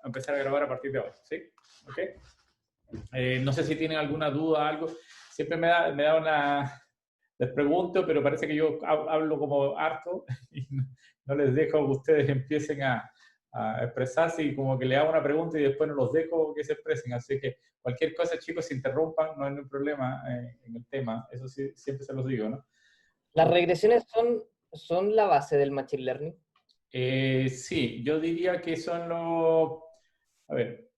empezar a grabar a partir de ahora, ¿sí? ¿Ok? No sé si tienen alguna duda, algo. Siempre me da una... Les pregunto, pero parece que yo hablo como harto y no les dejo que ustedes empiecen a expresarse y como que le hago una pregunta y después no los dejo que se expresen. Así que cualquier cosa, chicos, se interrumpan, no hay ningún problema en el tema. Eso sí, siempre se los digo, ¿no? ¿Las regresiones son la base del Machine Learning? Sí, yo diría que son los... A ver,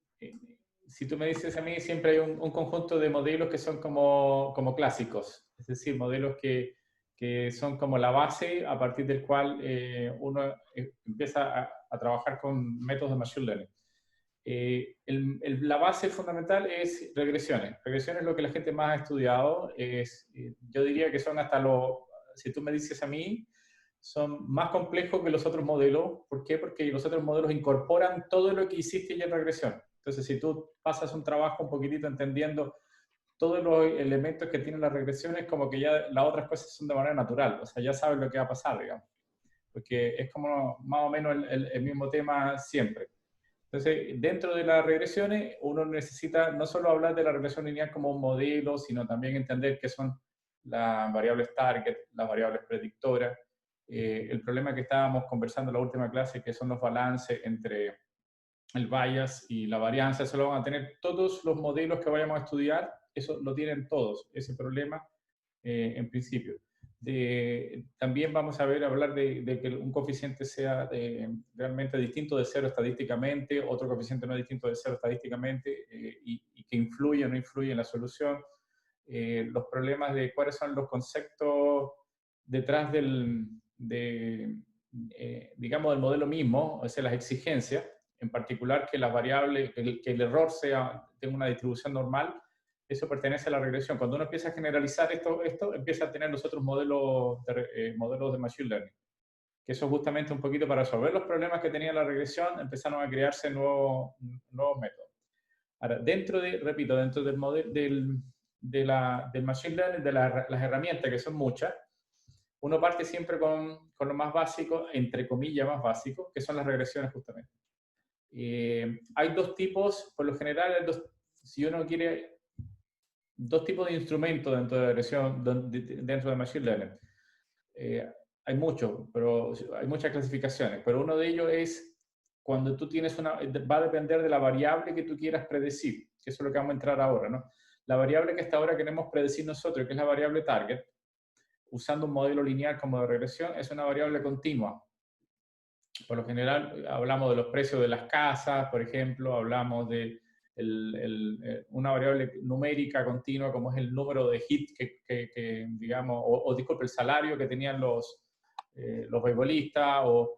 si tú me dices a mí, siempre hay un conjunto de modelos que son como clásicos, es decir, modelos que son como la base a partir del cual uno empieza a trabajar con métodos de Machine Learning. La base fundamental es regresiones. Regresiones es lo que la gente más ha estudiado. Yo diría que son hasta los... Si tú me dices a mí, son más complejos que los otros modelos. ¿Por qué? Porque los otros modelos incorporan todo lo que hiciste ya en regresión. Entonces, si tú pasas un trabajo un poquitito entendiendo todos los elementos que tienen las regresiones, como que ya las otras cosas son de manera natural. O sea, ya sabes lo que va a pasar, digamos. Porque es como más o menos el mismo tema siempre. Entonces, dentro de las regresiones, uno necesita no solo hablar de la regresión lineal como un modelo, sino también entender qué son las variables target, las variables predictoras. El problema que estábamos conversando en la última clase, que son los balances entre el bias y la varianza, eso lo van a tener todos los modelos que vayamos a estudiar, eso lo tienen todos, ese problema en principio. También vamos a hablar de que un coeficiente sea realmente distinto de cero estadísticamente, otro coeficiente no es distinto de cero estadísticamente y que influye o no influye en la solución. Los problemas de cuáles son los conceptos detrás digamos, del modelo mismo, o sea, las exigencias, en particular que las variables, que el error tenga una distribución normal, eso pertenece a la regresión. Cuando uno empieza a generalizar esto empieza a tener los otros modelos de Machine Learning. Que eso justamente un poquito para resolver los problemas que tenía la regresión, empezaron a crearse nuevos métodos. Ahora, repito, dentro del modelo del Machine Learning, de las herramientas, que son muchas, uno parte siempre con lo más básico, entre comillas más básico, que son las regresiones justamente. Hay dos tipos, por lo general, si uno quiere dos tipos de instrumentos dentro de la regresión, dentro de Machine Learning. Hay muchos, pero hay muchas clasificaciones, pero uno de ellos es cuando tú tienes va a depender de la variable que tú quieras predecir, que eso es lo que vamos a entrar ahora, ¿no? La variable que hasta ahora queremos predecir nosotros, que es la variable target, usando un modelo lineal como de regresión, es una variable continua. Por lo general hablamos de los precios de las casas, por ejemplo, hablamos de una variable numérica continua como es el número de hits digamos, disculpe, el salario que tenían los beisbolistas, o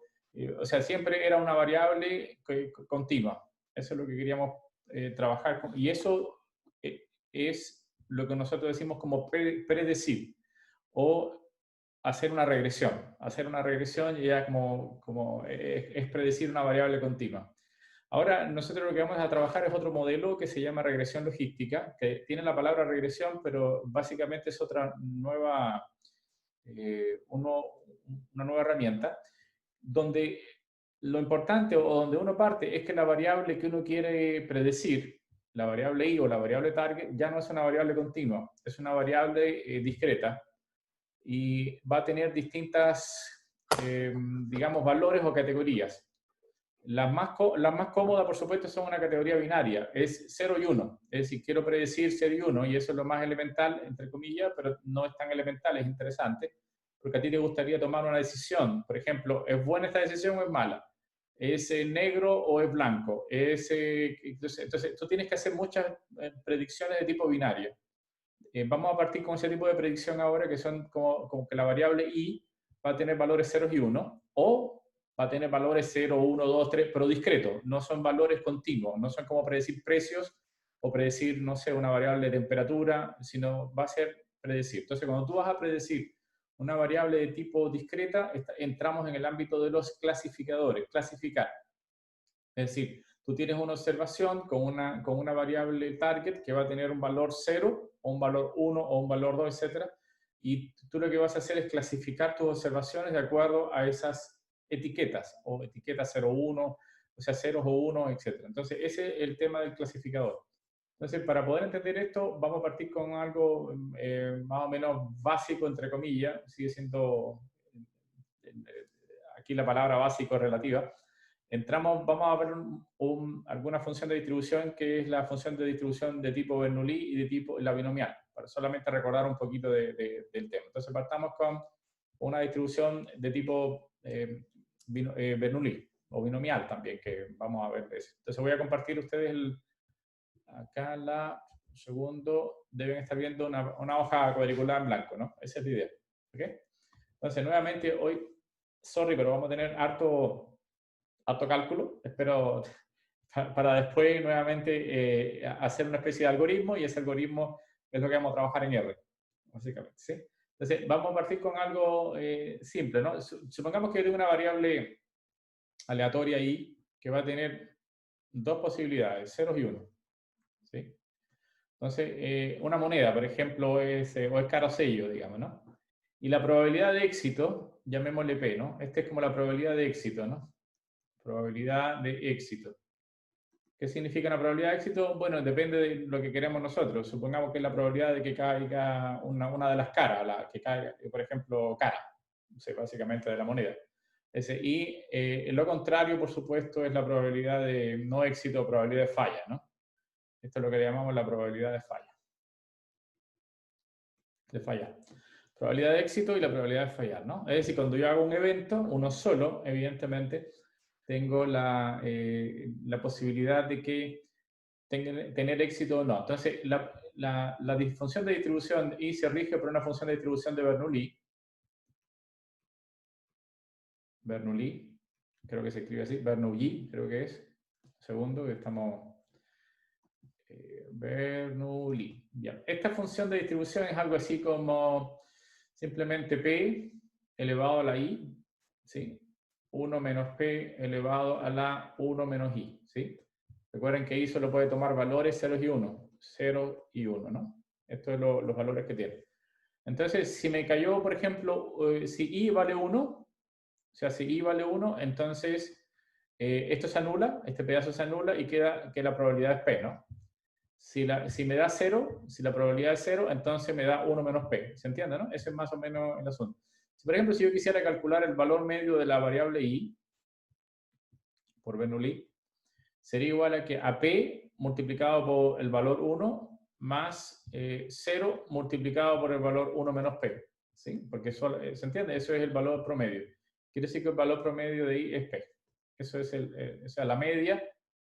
sea, siempre era una variable continua. Eso es lo que queríamos trabajar con, y eso es lo que nosotros decimos como predecir o hacer una regresión. Hacer una regresión ya como es predecir una variable continua. Ahora, nosotros lo que vamos a trabajar es otro modelo que se llama regresión logística, que tiene la palabra regresión, pero básicamente es otra nueva, una nueva herramienta, donde lo importante o donde uno parte es que la variable que uno quiere predecir, la variable i o la variable target, ya no es una variable continua, es una variable discreta y va a tener distintas, digamos, valores o categorías. Las más cómodas, por supuesto, son una categoría binaria, es 0 y 1. Es decir, quiero predecir 0 y 1, y eso es lo más elemental, entre comillas, pero no es tan elemental, es interesante, porque a ti te gustaría tomar una decisión. Por ejemplo, ¿es buena esta decisión o es mala? ¿Es negro o es blanco? Entonces, tú tienes que hacer muchas predicciones de tipo binario. Vamos a partir con ese tipo de predicción ahora, que son como que la variable i va a tener valores 0 y 1, o va a tener valores 0, 1, 2, 3, pero discretos, no son valores continuos, no son como predecir precios o predecir, no sé, una variable de temperatura, sino va a ser predecir. Entonces, cuando tú vas a predecir una variable de tipo discreta, entramos en el ámbito de los clasificadores, clasificar. Es decir, tú tienes una observación con una variable target que va a tener un valor 0, o un valor 1, o un valor 2, etc. Y tú lo que vas a hacer es clasificar tus observaciones de acuerdo a esas etiquetas, o etiqueta 0, 1, o sea, ceros o unos, etc. Entonces, ese es el tema del clasificador. Entonces, para poder entender esto, vamos a partir con algo más o menos básico, entre comillas, sigue siendo, aquí la palabra básico es relativa. Vamos a ver alguna función de distribución que es la función de distribución de tipo Bernoulli y de tipo la binomial, para solamente recordar un poquito del tema. Entonces, partamos con una distribución de tipo Bernoulli o binomial también, que vamos a ver eso. Entonces, voy a compartir ustedes acá un segundo, deben estar viendo una hoja cuadriculada en blanco, ¿no? Esa es la idea. ¿Ok? Entonces, nuevamente, hoy, sorry, pero vamos a tener harto cálculo. Espero para después nuevamente hacer una especie de algoritmo, y ese algoritmo es lo que vamos a trabajar en R, básicamente, ¿sí? Entonces, vamos a partir con algo simple, ¿no? Supongamos que yo tengo una variable aleatoria I que va a tener dos posibilidades, ceros y uno, ¿sí? Entonces, una moneda, por ejemplo, o es cara o sello, digamos, ¿no? Y la probabilidad de éxito, llamémosle P, ¿no? Esta es como la probabilidad de éxito, ¿no? Probabilidad de éxito. ¿Qué significa una probabilidad de éxito? Bueno, depende de lo que queremos nosotros. Supongamos que es la probabilidad de que caiga una de las caras, que caiga, por ejemplo, cara, no sé, básicamente de la moneda. Lo contrario, por supuesto, es la probabilidad de no éxito o probabilidad de falla, ¿no? Esto es lo que llamamos la probabilidad de falla. De fallar. Probabilidad de éxito y la probabilidad de fallar, ¿no? Es decir, cuando yo hago un evento, uno solo, evidentemente, tengo la posibilidad de que tener éxito o no. Entonces, la función de distribución I se rige por una función de distribución de Bernoulli. Bernoulli, creo que se escribe así. Bernoulli, creo que es. Segundo, que estamos... Bernoulli. Bien. Esta función de distribución es algo así como simplemente P elevado a la I, ¿sí? 1 menos P elevado a la 1 menos I, ¿sí? Recuerden que I solo puede tomar valores 0 y 1. 0 y 1, ¿no? Estos son los valores que tiene. Entonces, si me cayó, por ejemplo, si I vale 1, o sea, si I vale 1, entonces esto se anula, este pedazo se anula y queda que la probabilidad es P, ¿no? Si me da 0, si la probabilidad es 0, entonces me da 1 menos P. ¿Se entiende, no? Ese es más o menos el asunto. Por ejemplo, si yo quisiera calcular el valor medio de la variable I, por Bernoulli, sería igual a P multiplicado por el valor 1 más 0 multiplicado por el valor 1 menos P. ¿Sí? Porque ¿se entiende? Eso es el valor promedio. Quiere decir que el valor promedio de I es P. Eso es o sea, la media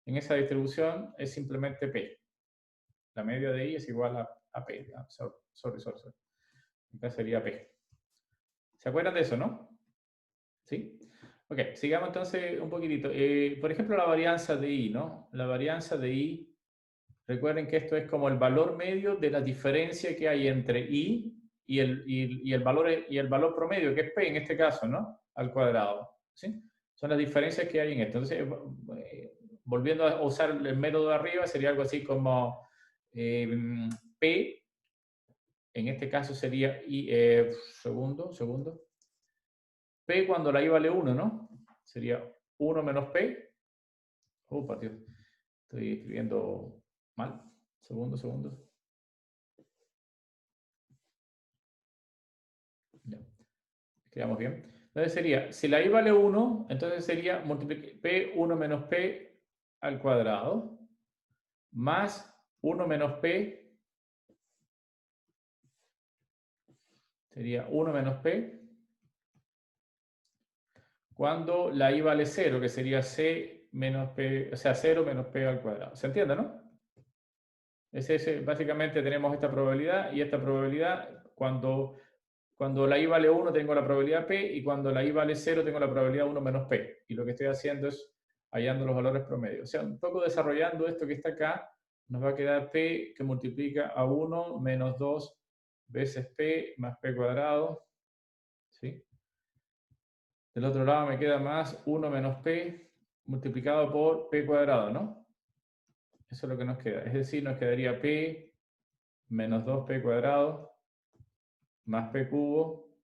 en esa distribución es simplemente P. La media de I es igual a P. Sorry. Acá sería P. ¿Se acuerdan de eso, no? ¿Sí? Ok, sigamos entonces un poquitito. Por ejemplo, la varianza de I, ¿no? La varianza de I, recuerden que esto es como el valor medio de la diferencia que hay entre I y el valor promedio, que es P en este caso, ¿no? Al cuadrado. ¿Sí? Son las diferencias que hay en esto. Entonces, volviendo a usar el método de arriba, sería algo así como P, en este caso sería I, segundo. P cuando la I vale 1, ¿no? Sería 1 menos P. Dios, estoy escribiendo mal. Segundo. Ya, escribamos bien. Entonces sería, si la I vale 1, entonces sería P 1 menos P al cuadrado más 1 menos P sería 1 menos P cuando la I vale 0, que sería C menos P, o sea, 0 menos P al cuadrado. ¿Se entiende, no? Básicamente tenemos esta probabilidad y esta probabilidad. Cuando la I vale 1 tengo la probabilidad P y cuando la I vale 0 tengo la probabilidad 1 menos P. Y lo que estoy haciendo es hallando los valores promedios. O sea, un poco desarrollando esto que está acá, nos va a quedar P que multiplica a 1 menos 2 veces P más P cuadrado. ¿Sí? Del otro lado me queda más 1 menos P multiplicado por P cuadrado, ¿no? Eso es lo que nos queda. Es decir, nos quedaría P menos 2P cuadrado más P cubo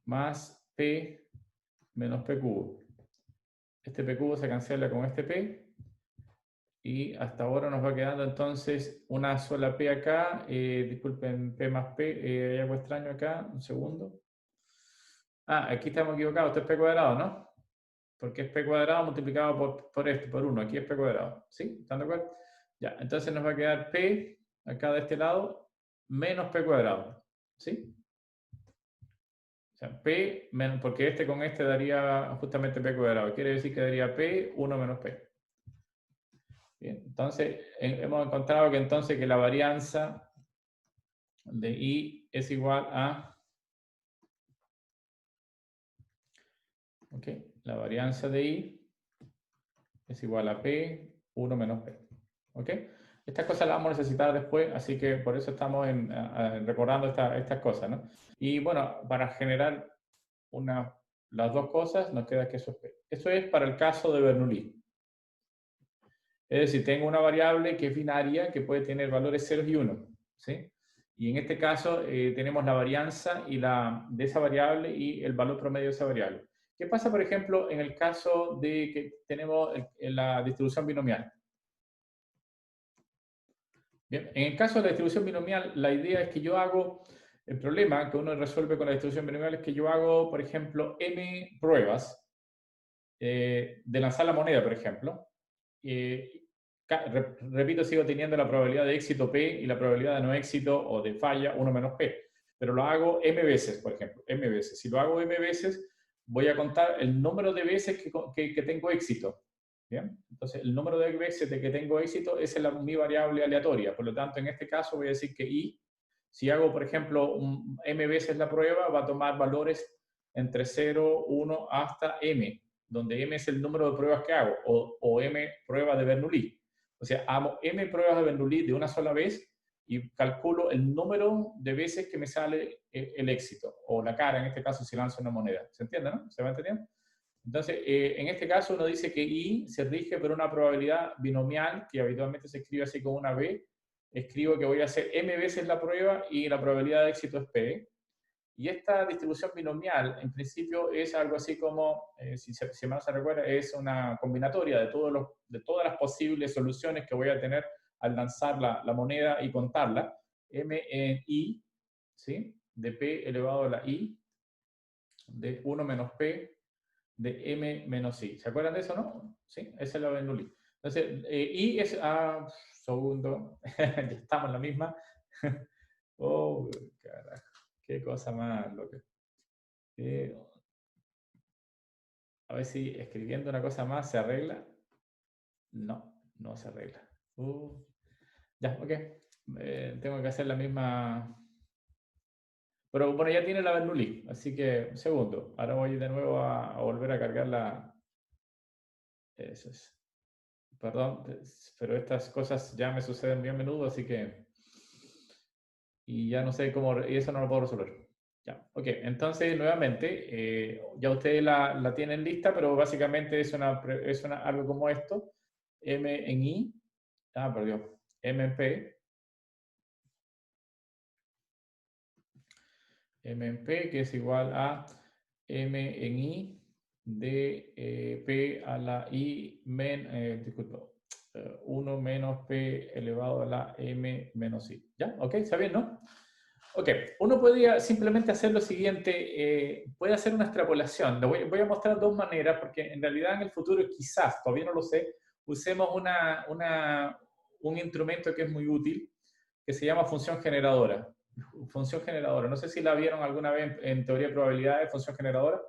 más P menos P cubo. Este P cubo se cancela con este P. Y hasta ahora nos va quedando entonces una sola P acá. Disculpen, P más P. Hay algo extraño acá. Un segundo. Ah, aquí estamos equivocados. Esto es P cuadrado, ¿no? Porque es P cuadrado multiplicado por 1. Aquí es P cuadrado. ¿Sí? ¿Están de acuerdo? Ya, entonces nos va a quedar P acá de este lado menos P cuadrado. ¿Sí? O sea, P menos, porque este con este daría justamente P cuadrado. Quiere decir que daría P 1 menos P. Bien, entonces hemos encontrado que entonces que la varianza de I es igual a, ¿ok? La varianza de I es igual a P 1 menos P, ¿ok? Estas cosas las vamos a necesitar después, así que por eso estamos recordando estas cosas, ¿no? Y bueno, para generar las dos cosas nos queda que eso es P. Eso es para el caso de Bernoulli. Es decir, tengo una variable que es binaria, que puede tener valores 0 y 1, ¿sí? Y en este caso tenemos la varianza de esa variable y el valor promedio de esa variable. ¿Qué pasa, por ejemplo, en el caso de que tenemos la distribución binomial? Bien, en el caso de la distribución binomial, la idea es que yo hago, el problema que uno resuelve con la distribución binomial es que yo hago, por ejemplo, m pruebas de lanzar la moneda, por ejemplo. Repito, sigo teniendo la probabilidad de éxito P y la probabilidad de no éxito o de falla 1 menos P. Pero lo hago m veces, por ejemplo, m veces. Si lo hago m veces, voy a contar el número de veces que tengo éxito. ¿Bien? Entonces, el número de veces de que tengo éxito es mi variable aleatoria. Por lo tanto, en este caso voy a decir que I, si hago, por ejemplo, m veces la prueba, va a tomar valores entre 0, 1 hasta m, donde m es el número de pruebas que hago, o m pruebas de Bernoulli. O sea, hago m pruebas de Bernoulli de una sola vez y calculo el número de veces que me sale el éxito, o la cara, en este caso, si lanzo una moneda. ¿Se entiende, no? ¿Se va entendiendo? Entonces, en este caso uno dice que I se rige por una probabilidad binomial, que habitualmente se escribe así con una B. Escribo que voy a hacer m veces la prueba y la probabilidad de éxito es P. Y esta distribución binomial, en principio, es algo así como, si mal no se recuerda, es una combinatoria de todas las posibles soluciones que voy a tener al lanzar la moneda y contarla. M en I, ¿sí? De P elevado a la I, de 1 menos P, de M menos I. ¿Se acuerdan de eso, no? Sí, esa es la Bernoulli. Entonces, I es, segundo, ya estamos en la misma. Oh, carajo, qué cosa más loca. A ver si escribiendo una cosa más se arregla. No, no se arregla. Ya, ok. Tengo que hacer la misma. Pero bueno, ya tiene la Bernoulli, así que un segundo. Ahora voy de nuevo a volver a cargar la. Eso es. Perdón, pero estas cosas ya me suceden bien a menudo, así que. Y ya no sé cómo. Y eso no lo puedo resolver. Ya, ok. Entonces, nuevamente, ya ustedes la tienen lista, pero básicamente es algo como esto. M en I. Perdió. M en P. M en P, que es igual a M en I de P a la I, disculpa, 1 menos P elevado a la M menos I. ¿Ya? ¿Ok? ¿Está bien, no? Ok, uno podría simplemente hacer lo siguiente, puede hacer una extrapolación. Voy a mostrar dos maneras, porque en realidad en el futuro quizás, todavía no lo sé, usemos un instrumento que es muy útil, que se llama función generadora. Función generadora, no sé si la vieron alguna vez en teoría de probabilidades, función generadora.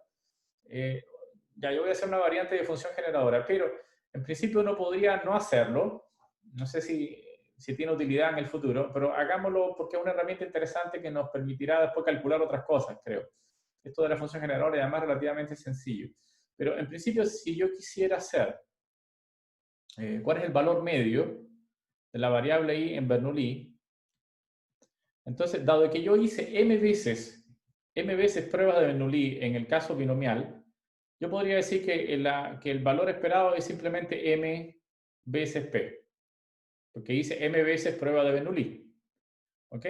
Ya, yo voy a hacer una variante de función generadora, pero en principio uno podría no hacerlo. No sé si tiene utilidad en el futuro, pero hagámoslo porque es una herramienta interesante que nos permitirá después calcular otras cosas, creo. Esto de la función generadora es además relativamente sencillo. Pero en principio, si yo quisiera hacer cuál es el valor medio de la variable i en Bernoulli, entonces, dado que yo hice m veces pruebas de Bernoulli en el caso binomial, yo podría decir que el valor esperado es simplemente m veces p, porque hice m veces prueba de Bernoulli. ¿Ok?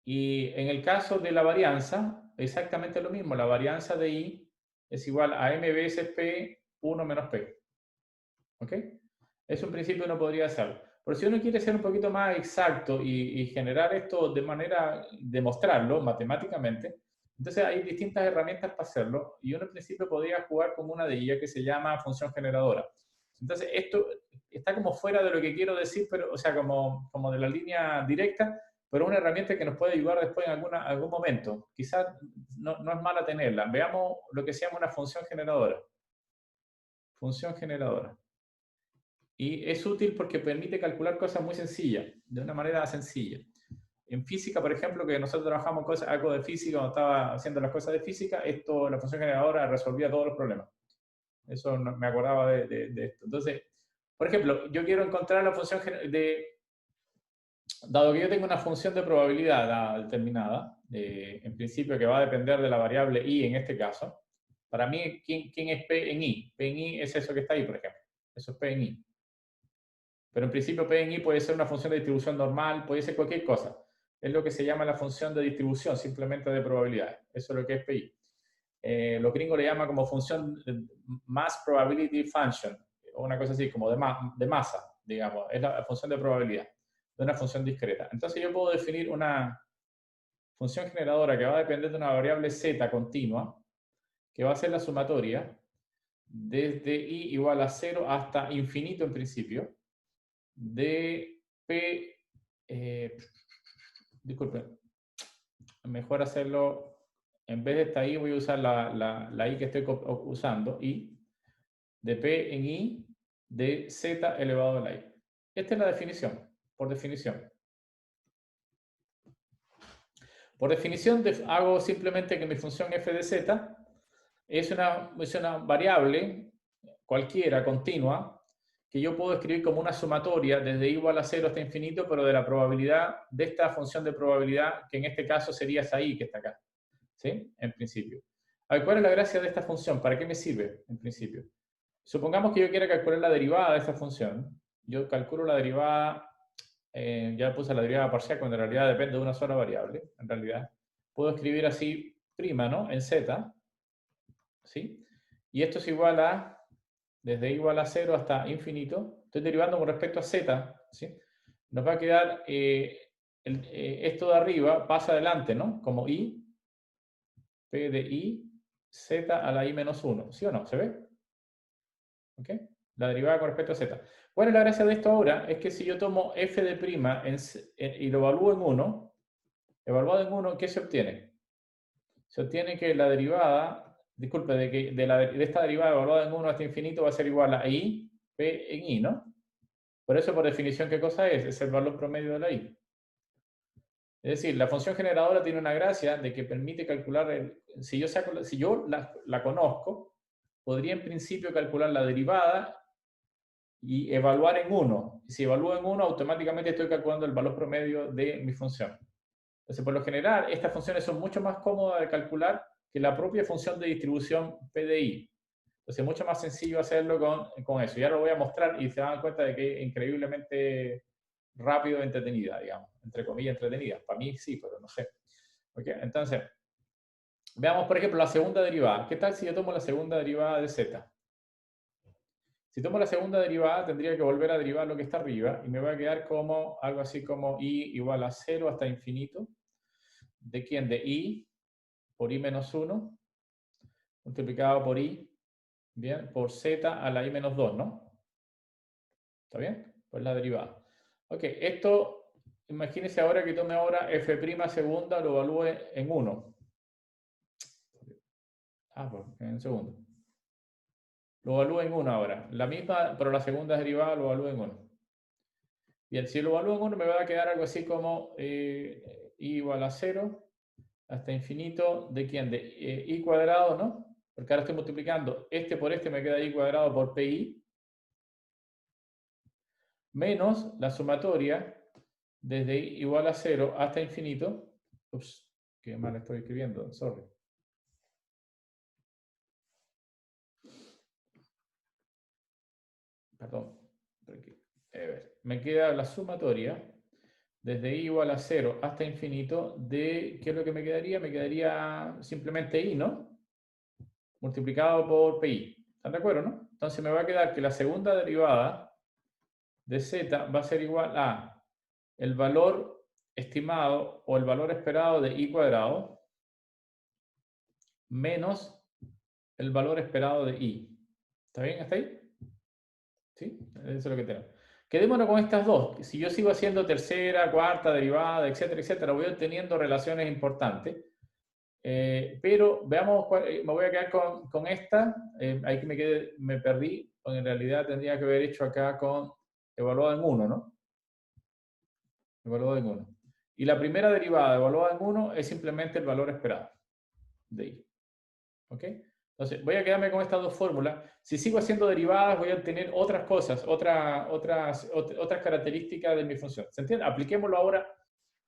Y en el caso de la varianza, exactamente lo mismo. La varianza de I es igual a m veces p 1 menos P. ¿Ok? Es un principio que uno podría hacerlo. Pero si uno quiere ser un poquito más exacto y generar esto de manera, demostrarlo matemáticamente, entonces hay distintas herramientas para hacerlo y uno en principio podría jugar con una de ellas que se llama función generadora. Entonces esto está como fuera de lo que quiero decir, pero, o sea, como de la línea directa, pero una herramienta que nos puede ayudar después en algún momento. Quizás no es mala tenerla. Veamos lo que se llama una función generadora. Función generadora. Y es útil porque permite calcular cosas muy sencillas, de una manera sencilla. En física, por ejemplo, que nosotros trabajamos algo de física, cuando estaba haciendo las cosas de física, la función generadora resolvía todos los problemas. Eso me acordaba de esto. Entonces, por ejemplo, yo quiero encontrar la función dado que yo tengo una función de probabilidad determinada, en principio que va a depender de la variable i en este caso, para mí, ¿quién es P en i? P en i es eso que está ahí, por ejemplo. Eso es P en i. Pero en principio P en i puede ser una función de distribución normal, puede ser cualquier cosa. Es lo que se llama la función de distribución, simplemente de probabilidades. Eso es lo que es PI. Los gringos le llaman como función mass probability function, o una cosa así, como de masa, digamos. Es la función de probabilidad, de una función discreta. Entonces yo puedo definir una función generadora que va a depender de una variable z continua, que va a ser la sumatoria, desde i igual a 0 hasta infinito en principio, de P, disculpen, mejor hacerlo, en vez de esta I voy a usar la I que estoy usando, I, de P en I, de Z elevado a la I. Esta es la definición, por definición. Por definición hago simplemente que mi función f de z es una variable cualquiera, continua, que yo puedo escribir como una sumatoria desde i igual a 0 hasta infinito, pero de la probabilidad, de esta función de probabilidad, que en este caso sería esa i que está acá. ¿Sí? En principio. A ver, ¿cuál es la gracia de esta función? ¿Para qué me sirve, en principio? Supongamos que yo quiera calcular la derivada de esta función. Yo calculo la derivada, ya puse la derivada parcial, cuando en realidad depende de una sola variable, en realidad. Puedo escribir así, prima, ¿no? En z, ¿sí? Y esto es igual a, desde igual a 0 hasta infinito, estoy derivando con respecto a z, ¿sí? Nos va a quedar, esto de arriba pasa adelante, ¿no? Como i, p de i, z a la i menos 1, ¿sí o no? ¿Se ve? ¿Ok? La derivada con respecto a z. ¿Cuál es la gracia de esto ahora? Es que si yo tomo f de prima y lo evalúo en 1, evaluado en 1, ¿qué se obtiene? Se obtiene que la derivada, disculpe, de esta derivada evaluada en 1 hasta infinito va a ser igual a i, p en i, ¿no? Por eso, por definición, ¿qué cosa es? Es el valor promedio de la i. Es decir, la función generadora tiene una gracia de que permite calcular, si yo la conozco, podría en principio calcular la derivada y evaluar en 1. Si evalúo en 1, automáticamente estoy calculando el valor promedio de mi función. Entonces, por lo general, estas funciones son mucho más cómodas de calcular que la propia función de distribución PDI. Entonces, es mucho más sencillo hacerlo con eso. Ya lo voy a mostrar y se dan cuenta de que es increíblemente rápido y entretenida, digamos. Entre comillas, entretenida. Para mí sí, pero no sé. ¿Okay? Entonces, veamos, por ejemplo, la segunda derivada. ¿Qué tal si yo tomo la segunda derivada de z? Si tomo la segunda derivada, tendría que volver a derivar lo que está arriba y me va a quedar como algo así como i igual a 0 hasta infinito. ¿De quién? De i por i menos 1 multiplicado por i, bien, por z a la i menos 2, ¿no? ¿Está bien? Pues la derivada. Ok, esto, imagínense ahora que tome ahora f' segunda, lo evalúe en 1. Pues en segundo. Lo evalúo en 1 ahora. La misma, pero la segunda derivada lo evalúo en 1. Bien, si lo evalúo en 1 me va a quedar algo así como i igual a 0 hasta infinito, ¿de quién? De i cuadrado, ¿no? Porque ahora estoy multiplicando este por este, me queda i cuadrado por pi, menos la sumatoria desde i igual a 0 hasta infinito. Ups, qué mal estoy escribiendo, sorry. Perdón. A ver, me queda la sumatoria desde i igual a 0 hasta infinito de, ¿qué es lo que me quedaría? Me quedaría simplemente i, ¿no? Multiplicado por pi. ¿Están de acuerdo, no? entonces me va a quedar que la segunda derivada de z va a ser igual a el valor estimado o el valor esperado de i cuadrado menos el valor esperado de i. ¿Está bien hasta ahí? ¿Sí? Eso es lo que tenemos. Quedémonos con estas dos. Si yo sigo haciendo tercera, cuarta, derivada, etcétera, etcétera, voy obteniendo relaciones importantes. Pero veamos, me voy a quedar con esta. Ahí que me perdí. En realidad tendría que haber hecho acá con evaluado en 1, ¿no? Evaluado en 1. Y la primera derivada evaluada en 1 es simplemente el valor esperado de i. ¿Ok? Entonces, voy a quedarme con estas dos fórmulas. Si sigo haciendo derivadas, voy a obtener otras cosas, otras características de mi función. ¿Se entiende? Apliquémoslo ahora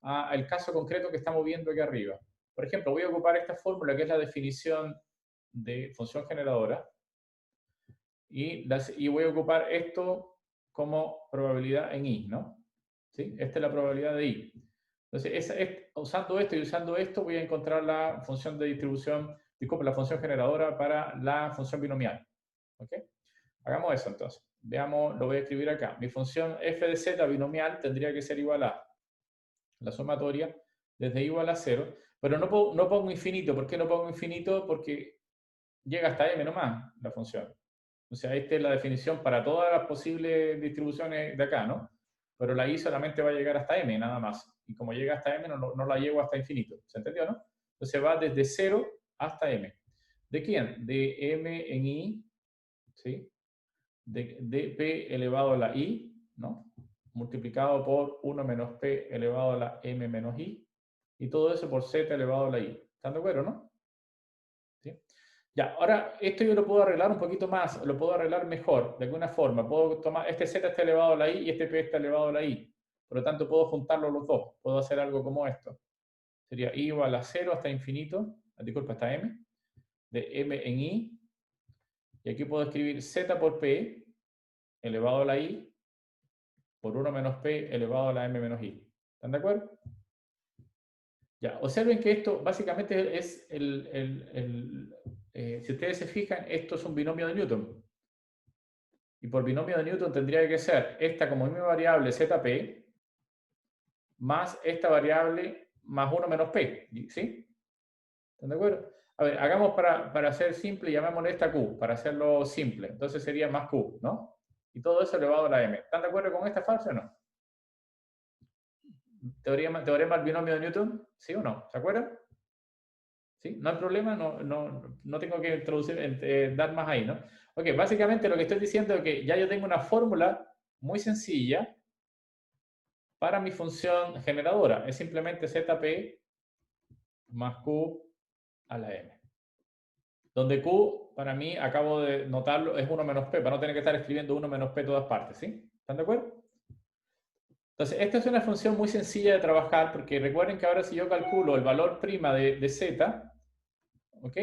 al caso concreto que estamos viendo aquí arriba. Por ejemplo, voy a ocupar esta fórmula que es la definición de función generadora y voy a ocupar esto como probabilidad en i, ¿no? ¿Sí? Esta es la probabilidad de i. Entonces, usando esto y usando esto, voy a encontrar la función de distribución, disculpe, la función generadora para la función binomial. ¿Ok? Hagamos eso entonces. Veamos, lo voy a escribir acá. Mi función f de z binomial tendría que ser igual a la sumatoria desde i igual a 0, pero no pongo infinito. ¿Por qué no pongo infinito? Porque llega hasta m nomás la función. O sea, esta es la definición para todas las posibles distribuciones de acá, ¿no? Pero la i solamente va a llegar hasta m, nada más. Y como llega hasta m, no la llevo hasta infinito. ¿Se entendió, no? Entonces va desde 0 hasta m. ¿De quién? De m en i, ¿sí? De p elevado a la i, ¿no? Multiplicado por 1 menos p elevado a la m menos i. Y todo eso por z elevado a la i. ¿Están de acuerdo, no? ¿Sí? Ya, ahora esto yo lo puedo arreglar un poquito más, lo puedo arreglar mejor, de alguna forma. Puedo tomar, este z está elevado a la i y este p está elevado a la i. Por lo tanto, puedo juntarlos los dos. Puedo hacer algo como esto. Sería i igual a 0 hasta infinito, disculpa, hasta m, de m en i. Y aquí puedo escribir z por p elevado a la i por 1 menos p elevado a la m menos i. ¿Están de acuerdo? Ya, observen que esto básicamente es si ustedes se fijan, esto es un binomio de Newton. Y por binomio de Newton tendría que ser esta como mi variable zp más esta variable más 1 menos p. ¿Sí? ¿Están de acuerdo? A ver, hagamos para hacer simple, llamémosle esta q, para hacerlo simple. Entonces sería más q, ¿no? Y todo eso elevado a la m. ¿Están de acuerdo con esta fase o no? ¿Teorema del binomio de Newton? ¿Sí o no? ¿Se acuerdan? ¿Sí? No hay problema, no tengo que introducir, dar más ahí, ¿no? Ok, básicamente lo que estoy diciendo es que ya yo tengo una fórmula muy sencilla para mi función generadora. Es simplemente zp más q a la m. Donde q, para mí, acabo de notarlo, es 1 menos p, para no tener que estar escribiendo 1 menos p en todas partes, ¿sí? ¿Están de acuerdo? Entonces, esta es una función muy sencilla de trabajar, porque recuerden que ahora si yo calculo el valor prima de z, ¿ok?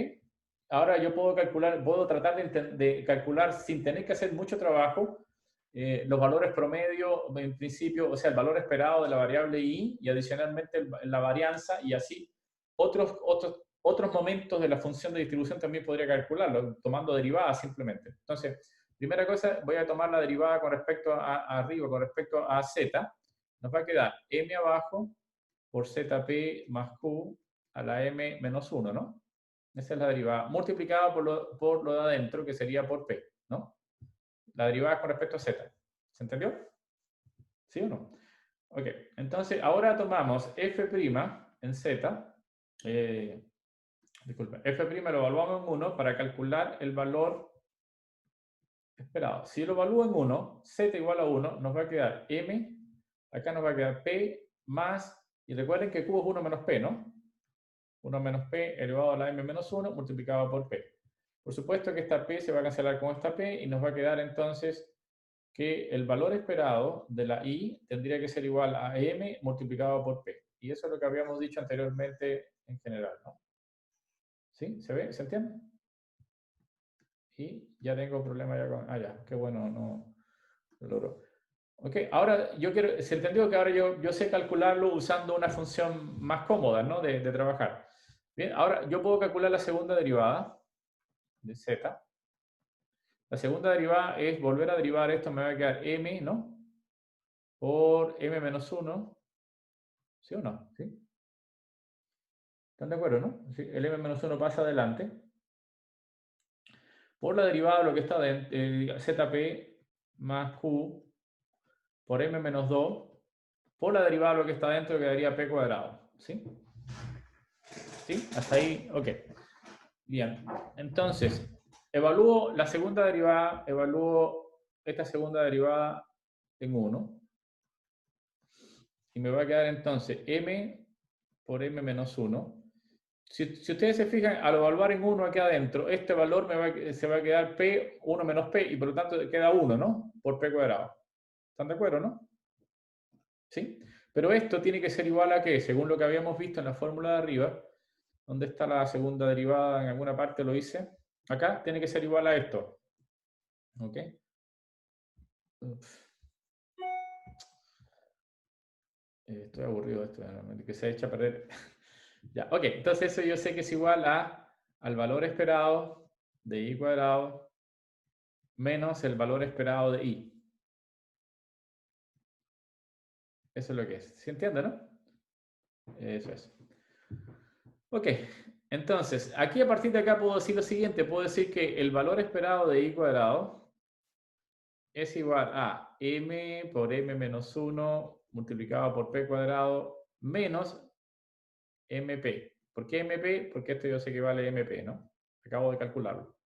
Ahora yo puedo calcular, puedo tratar de calcular sin tener que hacer mucho trabajo los valores promedio, en principio, o sea, el valor esperado de la variable i y adicionalmente la varianza y así otros momentos de la función de distribución también podría calcularlo, tomando derivadas simplemente. Entonces, primera cosa, voy a tomar la derivada con respecto a arriba, con respecto a z. Nos va a quedar m abajo por zp más q a la m menos 1, ¿no? Esa es la derivada, multiplicada por lo de adentro, que sería por p, ¿no? La derivada con respecto a z. ¿Se entendió? ¿Sí o no? Ok, entonces ahora tomamos f' en z, disculpe, f' lo evaluamos en 1 para calcular el valor esperado. Si lo evalúo en 1, z igual a 1, nos va a quedar m, acá nos va a quedar p más, y recuerden que q es 1 menos p, ¿no? 1 menos p elevado a la m menos 1 multiplicado por p. Por supuesto que esta p se va a cancelar con esta p y nos va a quedar entonces que el valor esperado de la i tendría que ser igual a m multiplicado por p. Y eso es lo que habíamos dicho anteriormente en general, ¿no? ¿Sí? ¿Se ve? ¿Se entiende? Y ya tengo problema ya con... Ah, ya, qué bueno, no lo logro. Ok, ahora yo quiero... Se entendió que ahora yo sé calcularlo usando una función más cómoda, ¿no? De trabajar. Bien, ahora yo puedo calcular la segunda derivada de z. La segunda derivada es volver a derivar esto, me va a quedar m, ¿no? Por m menos 1. ¿Sí o no? ¿Sí? ¿Están de acuerdo, no? Sí, el m menos 1 pasa adelante. Por la derivada de lo que está dentro, zp más q por m menos 2, por la derivada de lo que está dentro quedaría p cuadrado. ¿Sí? ¿Sí? Hasta ahí, ok. Bien. Entonces, evalúo la segunda derivada, evalúo esta segunda derivada en 1. Y me va a quedar entonces m por m menos 1. Si ustedes se fijan, al evaluar en 1 aquí adentro, este valor se va a quedar p, 1 menos p, y por lo tanto queda 1, ¿no? Por p cuadrado. ¿Están de acuerdo, no? ¿Sí? Pero esto tiene que ser igual a ¿qué? Según lo que habíamos visto en la fórmula de arriba, ¿dónde está la segunda derivada? En alguna parte lo hice. Acá tiene que ser igual a esto. ¿Ok? Estoy aburrido de esto, que se echa a perder. Ya, ok, entonces eso yo sé que es igual al valor esperado de i cuadrado menos el valor esperado de i. Eso es lo que es. ¿Se entiende, no? Eso es. Ok, entonces, aquí a partir de acá puedo decir lo siguiente. Puedo decir que el valor esperado de i cuadrado es igual a m por m menos 1 multiplicado por p cuadrado menos mp. ¿Por qué mp? Porque esto yo sé que vale mp, ¿no? Acabo de calcularlo.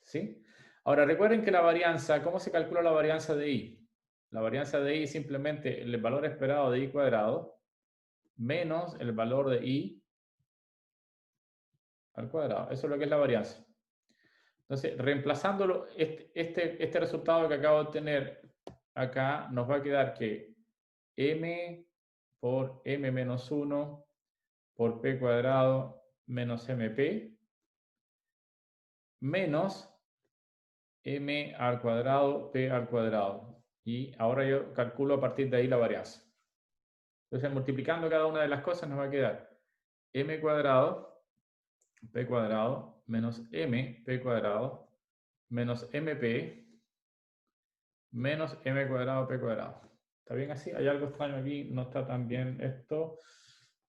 ¿Sí? Ahora, recuerden que la varianza, ¿cómo se calcula la varianza de i? La varianza de i es simplemente el valor esperado de i cuadrado menos el valor de i al cuadrado. Eso es lo que es la varianza. Entonces, reemplazándolo, este resultado que acabo de tener acá, nos va a quedar que m por m menos 1 por p cuadrado menos mp menos m al cuadrado, p al cuadrado. Y ahora yo calculo a partir de ahí la varianza. Entonces, multiplicando cada una de las cosas nos va a quedar m cuadrado, p cuadrado, menos m, p cuadrado, menos mp, menos m cuadrado, p cuadrado. ¿Está bien así? ¿Hay algo extraño aquí? No está tan bien esto.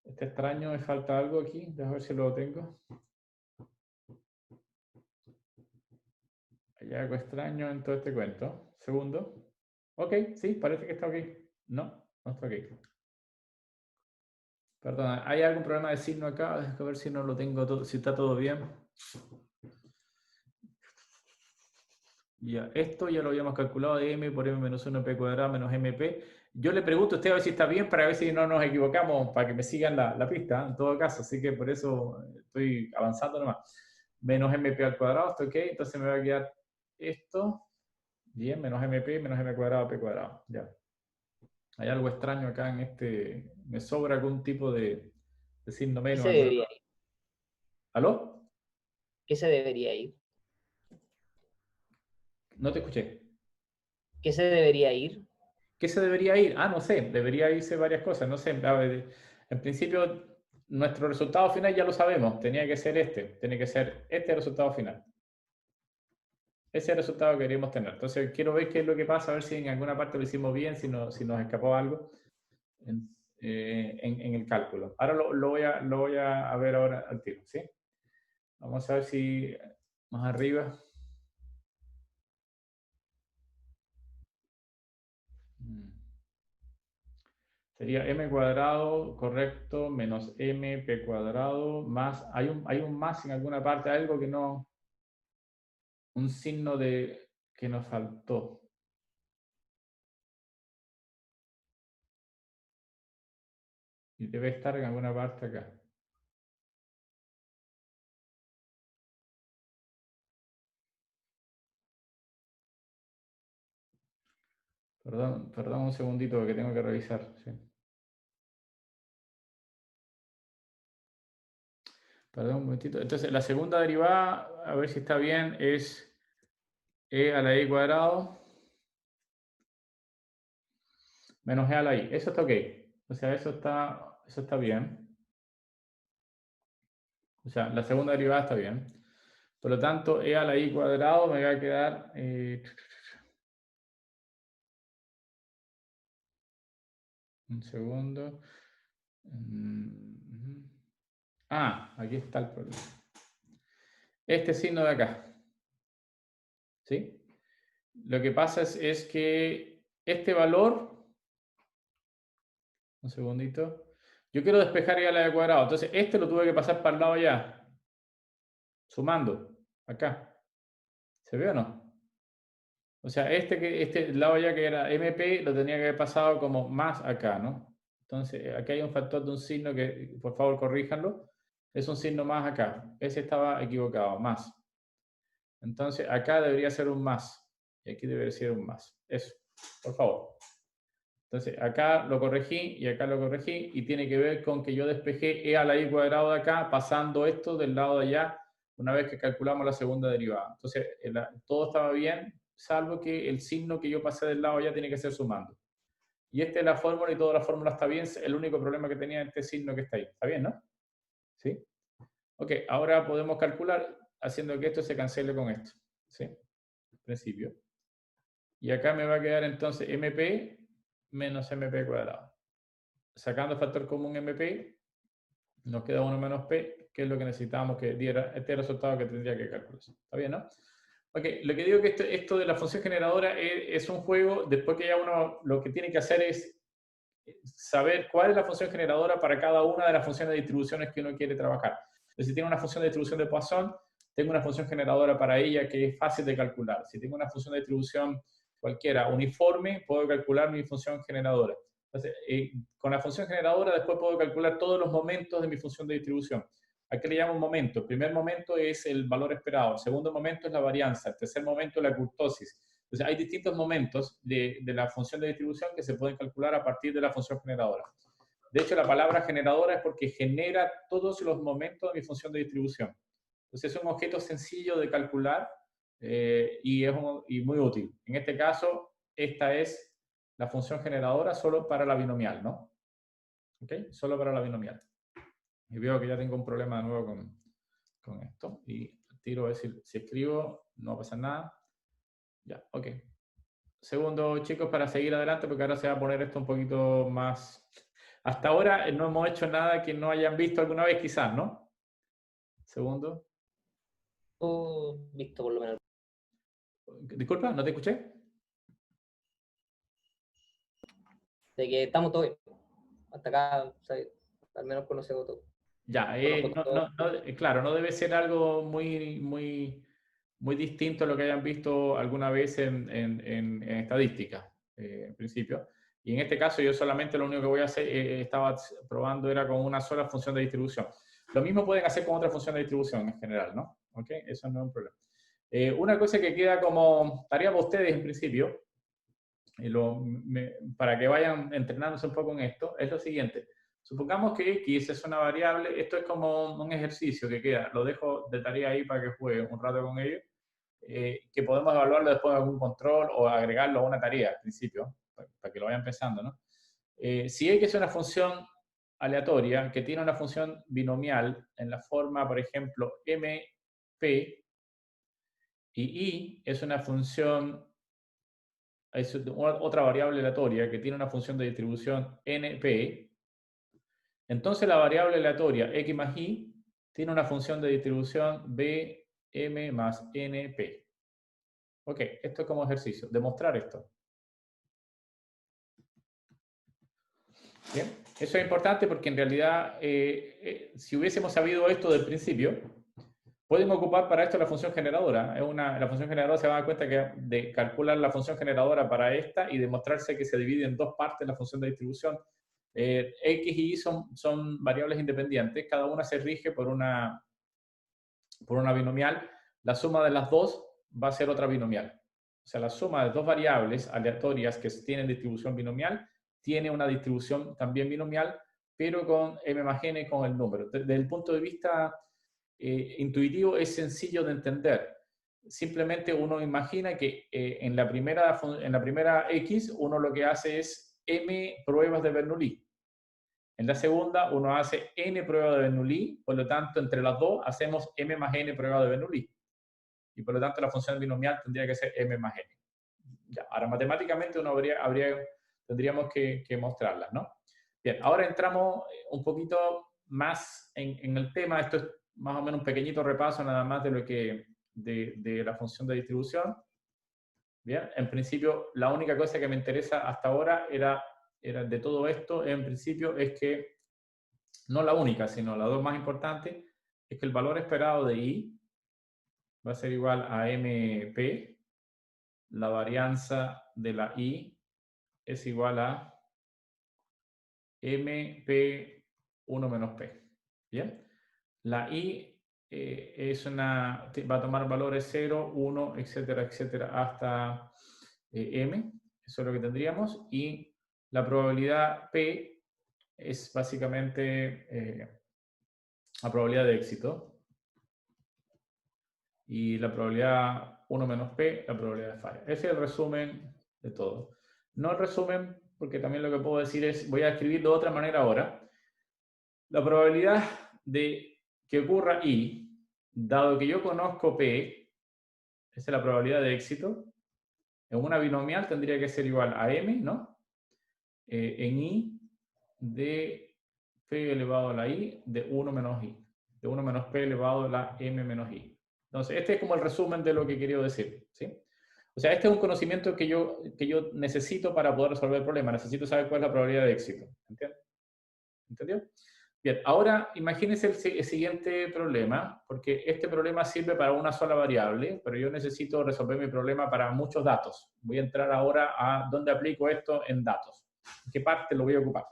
Este extraño, me falta algo aquí. Déjame ver si lo tengo. Hay algo extraño en todo este cuento. Segundo. Ok, sí, parece que está ok. No, no está ok. Perdón, ¿hay algún problema de signo acá? Déjame ver si no lo tengo todo, si está todo bien. Ya, esto ya lo habíamos calculado de m por m menos 1 p cuadrado menos mp. Yo le pregunto a usted a ver si está bien para ver si no nos equivocamos, para que me sigan la pista, en todo caso. Así que por eso estoy avanzando nomás. Menos mp al cuadrado, ¿está ok? Entonces me va a quedar esto. Bien, menos mp menos m cuadrado p cuadrado. Ya. Hay algo extraño acá en este. Me sobra algún tipo de signo ¿Qué menos. se debería ir? ¿Aló? ¿Qué se debería ir? No te escuché. ¿Qué se debería ir? ¿Qué se debería ir? Ah, no sé, debería irse varias cosas, no sé. A ver, en principio, nuestro resultado final ya lo sabemos, tenía que ser este, tiene que ser este resultado final. Ese es el resultado que queríamos tener. Entonces, quiero ver qué es lo que pasa, a ver si en alguna parte lo hicimos bien, si nos escapó algo en el cálculo. Ahora lo voy a ver ahora al tiro, ¿sí? Vamos a ver si más arriba. Sería m cuadrado, correcto, menos m, p cuadrado, más, hay un más en alguna parte, algo que no, un signo que nos faltó. Y debe estar en alguna parte acá. Perdón un segundito porque tengo que revisar. ¿Sí? Perdón un momentito. Entonces, la segunda derivada, a ver si está bien, es e a la i cuadrado menos e a la i. Eso está ok. O sea, eso está bien. O sea, la segunda derivada está bien. Por lo tanto, e a la i cuadrado me va a quedar... un segundo. Ah, aquí está el problema. Este signo de acá. ¿Sí? Lo que pasa es que este valor... Un segundito. Yo quiero despejar ya la de cuadrado. Entonces, este lo tuve que pasar para el lado allá. Sumando. Acá. ¿Se ve o no? O sea, este lado allá que era MP lo tenía que haber pasado como más acá, ¿no? Entonces, aquí hay un factor de un signo que, por favor, corríjanlo. Es un signo más acá. Ese estaba equivocado. Más. Entonces, acá debería ser un más. Y aquí debería ser un más. Eso. Por favor. Entonces, acá lo corregí y acá lo corregí y tiene que ver con que yo despejé e a la i cuadrado de acá pasando esto del lado de allá una vez que calculamos la segunda derivada. Entonces, todo estaba bien, salvo que el signo que yo pasé del lado allá tiene que ser sumando. Y esta es la fórmula y toda la fórmula está bien. El único problema que tenía este signo que está ahí. ¿Está bien, no? ¿Sí? Ok, ahora podemos calcular haciendo que esto se cancele con esto. ¿Sí? En principio. Y acá me va a quedar entonces MP menos MP cuadrado. Sacando el factor común MP, nos queda 1 menos P, que es lo que necesitábamos que diera este resultado que tendría que calcularse. ¿Está bien, no? Ok, lo que digo que esto de la función generadora es un juego, después que ya uno lo que tiene que hacer es saber cuál es la función generadora para cada una de las funciones de distribuciones que uno quiere trabajar. Entonces, si tiene una función de distribución de Poisson, tengo una función generadora para ella que es fácil de calcular. Si tengo una función de distribución cualquiera uniforme, puedo calcular mi función generadora. Entonces, con la función generadora después puedo calcular todos los momentos de mi función de distribución. ¿A qué le llamo momento? El primer momento es el valor esperado, el segundo momento es la varianza, el tercer momento es la kurtosis. Entonces, hay distintos momentos de la función de distribución que se pueden calcular a partir de la función generadora. De hecho, la palabra generadora es porque genera todos los momentos de mi función de distribución. Entonces, es un objeto sencillo de calcular y muy útil. En este caso, esta es la función generadora solo para la binomial, ¿no? ¿Ok? Solo para la binomial. Y veo que ya tengo un problema de nuevo con esto. Y tiro a ver si escribo, no va a pasar nada. Ya, ok. Segundo, chicos, para seguir adelante, porque ahora se va a poner esto un poquito más... Hasta ahora no hemos hecho nada que no hayan visto alguna vez, quizás, ¿no? Segundo. Visto por lo menos. Disculpa, ¿no te escuché? De que estamos todos bien. Hasta acá, o sea, al menos conocemos todo. Ya, Conozco todo. claro, no debe ser algo muy distinto a lo que hayan visto alguna vez en estadística, en principio. Y en este caso yo solamente lo único que voy a hacer, estaba probando era con una sola función de distribución. Lo mismo pueden hacer con otra función de distribución en general, ¿no? ¿Ok? Eso no es un problema. Una cosa que queda como tarea para ustedes en principio, para que vayan entrenándose un poco en esto, es lo siguiente. Supongamos que X es una variable, esto es como un ejercicio que queda, lo dejo de tarea ahí para que jueguen un rato con ello, que podemos evaluarlo después de algún control o agregarlo a una tarea al principio, para que lo vayan pensando, ¿no? Si X es una función aleatoria que tiene una función binomial en la forma, por ejemplo, MP, y Y es una función, es otra variable aleatoria que tiene una función de distribución NP, entonces la variable aleatoria X más Y tiene una función de distribución BM más NP. Ok, esto es como ejercicio, demostrar esto. Bien, eso es importante porque en realidad, si hubiésemos sabido esto del principio, pueden ocupar para esto la función generadora. La función generadora se va a dar cuenta que de calcular la función generadora para esta y demostrarse que se divide en dos partes la función de distribución. X y Y son variables independientes, cada una se rige por una binomial. La suma de las dos va a ser otra binomial. O sea, la suma de dos variables aleatorias que tienen distribución binomial tiene una distribución también binomial, pero con m más n con el número. Desde el punto de vista intuitivo es sencillo de entender. Simplemente uno imagina que en la primera X uno lo que hace es m pruebas de Bernoulli. En la segunda uno hace n pruebas de Bernoulli, por lo tanto entre las dos hacemos m más n pruebas de Bernoulli. y por lo tanto la función binomial tendría que ser m más n. Ya, ahora matemáticamente tendríamos que mostrarlas, ¿no? Bien, ahora entramos un poquito más en el tema. Esto es más o menos un pequeñito repaso nada más de lo que de la función de distribución. Bien, en principio la única cosa que me interesa hasta ahora era de todo esto, en principio, es que no la única, sino la dos más importante, es que el valor esperado de i va a ser igual a mp, la varianza de la i es igual a mp1 menos p. ¿Bien? La i va a tomar valores 0, 1, etcétera, etcétera, hasta m. Eso es lo que tendríamos. Y la probabilidad p es básicamente la probabilidad de éxito. Y la probabilidad 1 menos p, la probabilidad de falla. Ese es el resumen de todo. No el resumen, porque también lo que puedo decir es, voy a escribir de otra manera ahora. La probabilidad de que ocurra i, dado que yo conozco p, esa es la probabilidad de éxito, en una binomial tendría que ser igual a m, ¿no? En i de p elevado a la i de 1 menos i, de 1 menos p elevado a la m menos i. Entonces, este es como el resumen de lo que quería decir, ¿sí? O sea, este es un conocimiento que yo necesito para poder resolver el problema. Necesito saber cuál es la probabilidad de éxito. ¿Entiendes? ¿Entendió? Bien, ahora imagínense el siguiente problema, porque este problema sirve para una sola variable, pero yo necesito resolver mi problema para muchos datos. Voy a entrar ahora a dónde aplico esto en datos. ¿En qué parte lo voy a ocupar?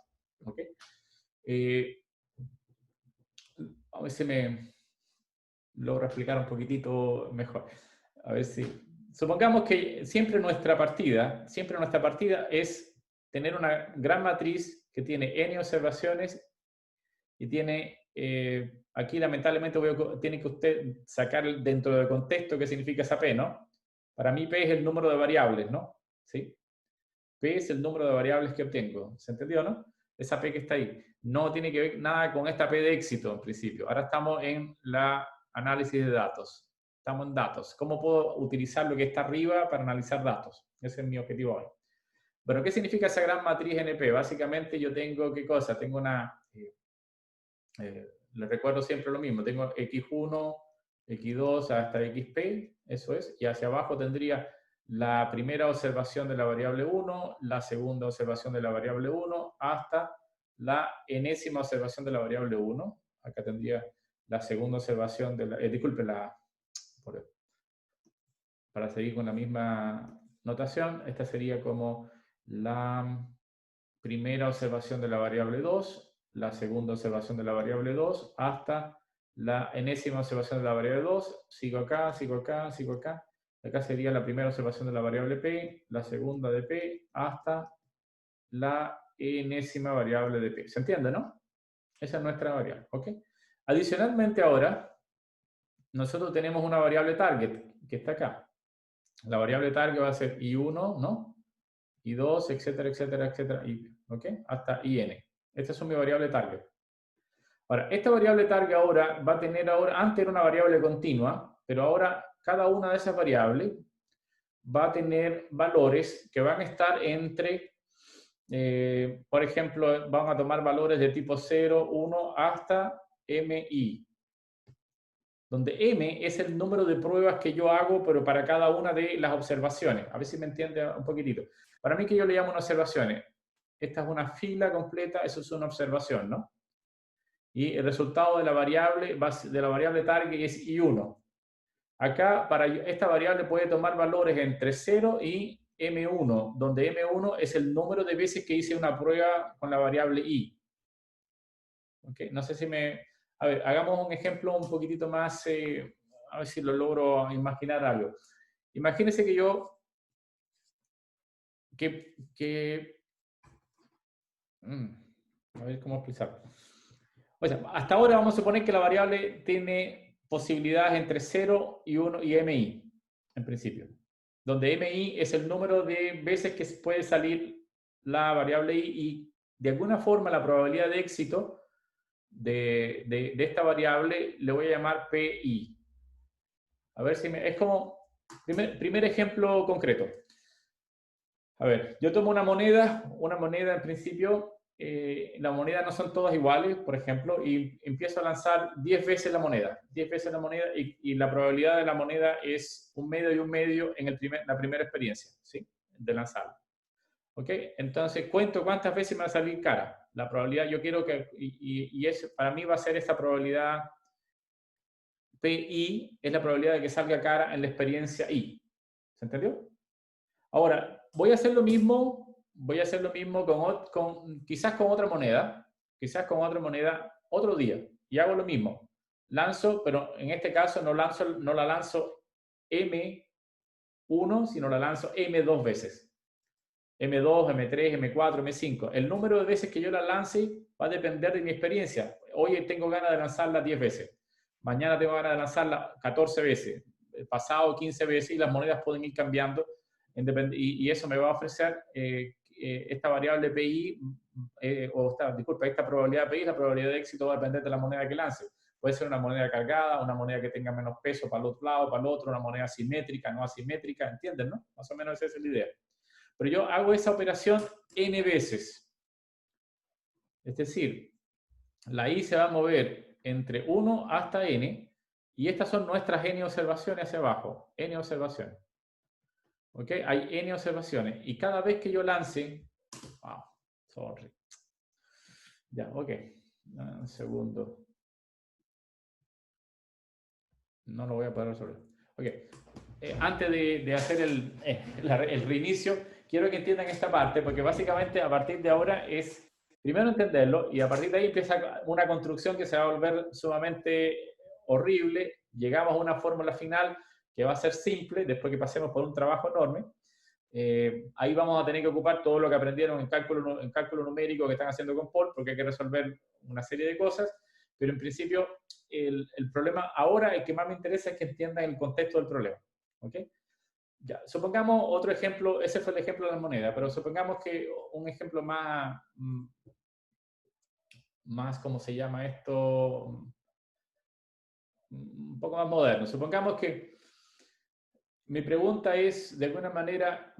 ¿Ok? A ver si me logro explicar un poquitito mejor. A ver si... Supongamos que siempre nuestra partida es tener una gran matriz que tiene n observaciones y tiene, aquí lamentablemente tiene que usted sacar dentro del contexto qué significa esa P, ¿no? Para mí P es el número de variables, ¿no? ¿Sí? P es el número de variables que obtengo. ¿Se entendió, no? Esa P que está ahí. No tiene que ver nada con esta P de éxito, en principio. Ahora estamos en la análisis de datos. Estamos en datos. ¿Cómo puedo utilizar lo que está arriba para analizar datos? Ese es mi objetivo hoy. Bueno, ¿qué significa esa gran matriz NP? Básicamente yo tengo, ¿qué cosa? Tengo una... les recuerdo siempre lo mismo. Tengo x1, x2 hasta xp, eso es. Y hacia abajo tendría la primera observación de la variable 1, la segunda observación de la variable 1, hasta la enésima observación de la variable 1. Acá tendría la segunda observación de la... disculpe, para seguir con la misma notación, esta sería como la primera observación de la variable 2, la segunda observación de la variable 2, hasta la enésima observación de la variable 2. Sigo acá, sigo acá, sigo acá. Acá sería la primera observación de la variable p, la segunda de p, hasta la enésima variable de p. ¿Se entiende, no? Esa es nuestra variable, ¿ok? Adicionalmente ahora, nosotros tenemos una variable target, que está acá. La variable target va a ser i1, ¿no? i2, etcétera, etcétera, etcétera, ¿ok? Hasta in. Estas son mis variables target. Ahora, esta variable target ahora va a tener antes era una variable continua, pero ahora cada una de esas variables va a tener valores que van a estar entre, por ejemplo, van a tomar valores de tipo 0, 1 hasta mi, donde m es el número de pruebas que yo hago, pero para cada una de las observaciones. A ver si me entiende un poquitito. Para mí, que yo le llamo una observaciones. Esta es una fila completa, eso es una observación, ¿no? Y el resultado de la variable target es i1. Acá, para esta variable puede tomar valores entre 0 y m1, donde m1 es el número de veces que hice una prueba con la variable i. ¿Okay? No sé si me... A ver, hagamos un ejemplo un poquitito más, a ver si lo logro imaginar algo. Imagínense que yo... a ver cómo explicarlo. O sea, hasta ahora vamos a suponer que la variable tiene posibilidades entre 0 y 1 y mi, en principio. Donde mi es el número de veces que puede salir la variable i y de alguna forma la probabilidad de éxito de esta variable le voy a llamar pi. A ver si es como, primer ejemplo concreto. A ver, yo tomo una moneda en principio, las monedas no son todas iguales, por ejemplo, y empiezo a lanzar 10 veces la moneda, 10 veces la moneda, y la probabilidad de la moneda es 1 medio y 1 medio en la primera experiencia, ¿sí? De lanzarla. ¿Ok? Entonces, cuento cuántas veces me va a salir cara. La probabilidad, yo quiero que, para mí va a ser esta probabilidad PI, es la probabilidad de que salga cara en la experiencia I. ¿Se entendió? Ahora, voy a hacer lo mismo quizás con otra moneda, otro día, y hago lo mismo. Lanzo, pero en este caso no la lanzo M1, sino la lanzo M2 veces. M2, M3, M4, M5. El número de veces que yo la lance va a depender de mi experiencia. Hoy tengo ganas de lanzarla 10 veces. Mañana tengo ganas de lanzarla 14 veces. Pasado 15 veces, y las monedas pueden ir cambiando. Y eso me va a ofrecer esta variable PI, esta probabilidad PI, la probabilidad de éxito va a depender de la moneda que lance. Puede ser una moneda cargada, una moneda que tenga menos peso para el otro lado, para el otro, una moneda simétrica, no asimétrica, ¿entienden, no? Más o menos esa es la idea. Pero yo hago esa operación n veces. Es decir, la i se va a mover entre 1 hasta n, y estas son nuestras n observaciones hacia abajo. N observaciones. ¿Ok? Hay n observaciones. Y cada vez que yo lance... Wow, sorry. Ya, ok. Un segundo. No lo voy a poder resolver. Ok. Antes de hacer el reinicio, quiero que entiendan esta parte, porque básicamente a partir de ahora es primero entenderlo, y a partir de ahí empieza una construcción que se va a volver sumamente horrible. Llegamos a una fórmula final que va a ser simple después que pasemos por un trabajo enorme. Ahí vamos a tener que ocupar todo lo que aprendieron en cálculo numérico que están haciendo con Paul, porque hay que resolver una serie de cosas, pero en principio el problema ahora, el que más me interesa es que entiendan el contexto del problema. ¿Ok? Ya, supongamos otro ejemplo, ese fue el ejemplo de la moneda, pero supongamos que un ejemplo más, ¿cómo se llama esto? Un poco más moderno. Supongamos que mi pregunta es, de alguna manera,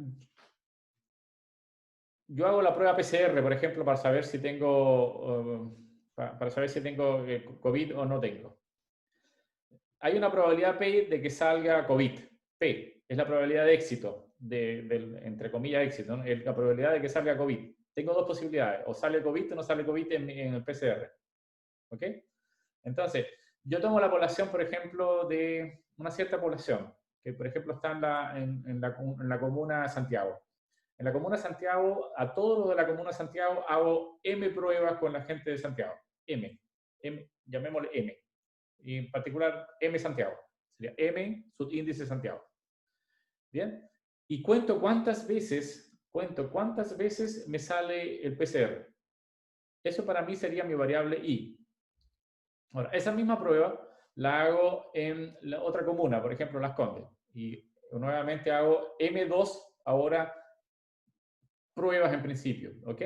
yo hago la prueba PCR, por ejemplo, para saber si tengo, COVID o no tengo. Hay una probabilidad P de que salga COVID. P es la probabilidad de éxito, entre comillas éxito, ¿no? La probabilidad de que salga COVID. Tengo dos posibilidades, o sale COVID o no sale COVID en el PCR. ¿Ok? Entonces, yo tomo la población, por ejemplo, de una cierta población, que por ejemplo está en la comuna de Santiago. En la comuna de Santiago, a todos los de la comuna de Santiago hago M pruebas con la gente de Santiago. M, llamémosle M. Y en particular M Santiago. Sería M subíndice Santiago. ¿Bien? Y cuento cuántas veces me sale el PCR. Eso para mí sería mi variable I. Ahora, esa misma prueba la hago en la otra comuna, por ejemplo, Las Condes. Y nuevamente hago M2 ahora pruebas en principio, ¿ok?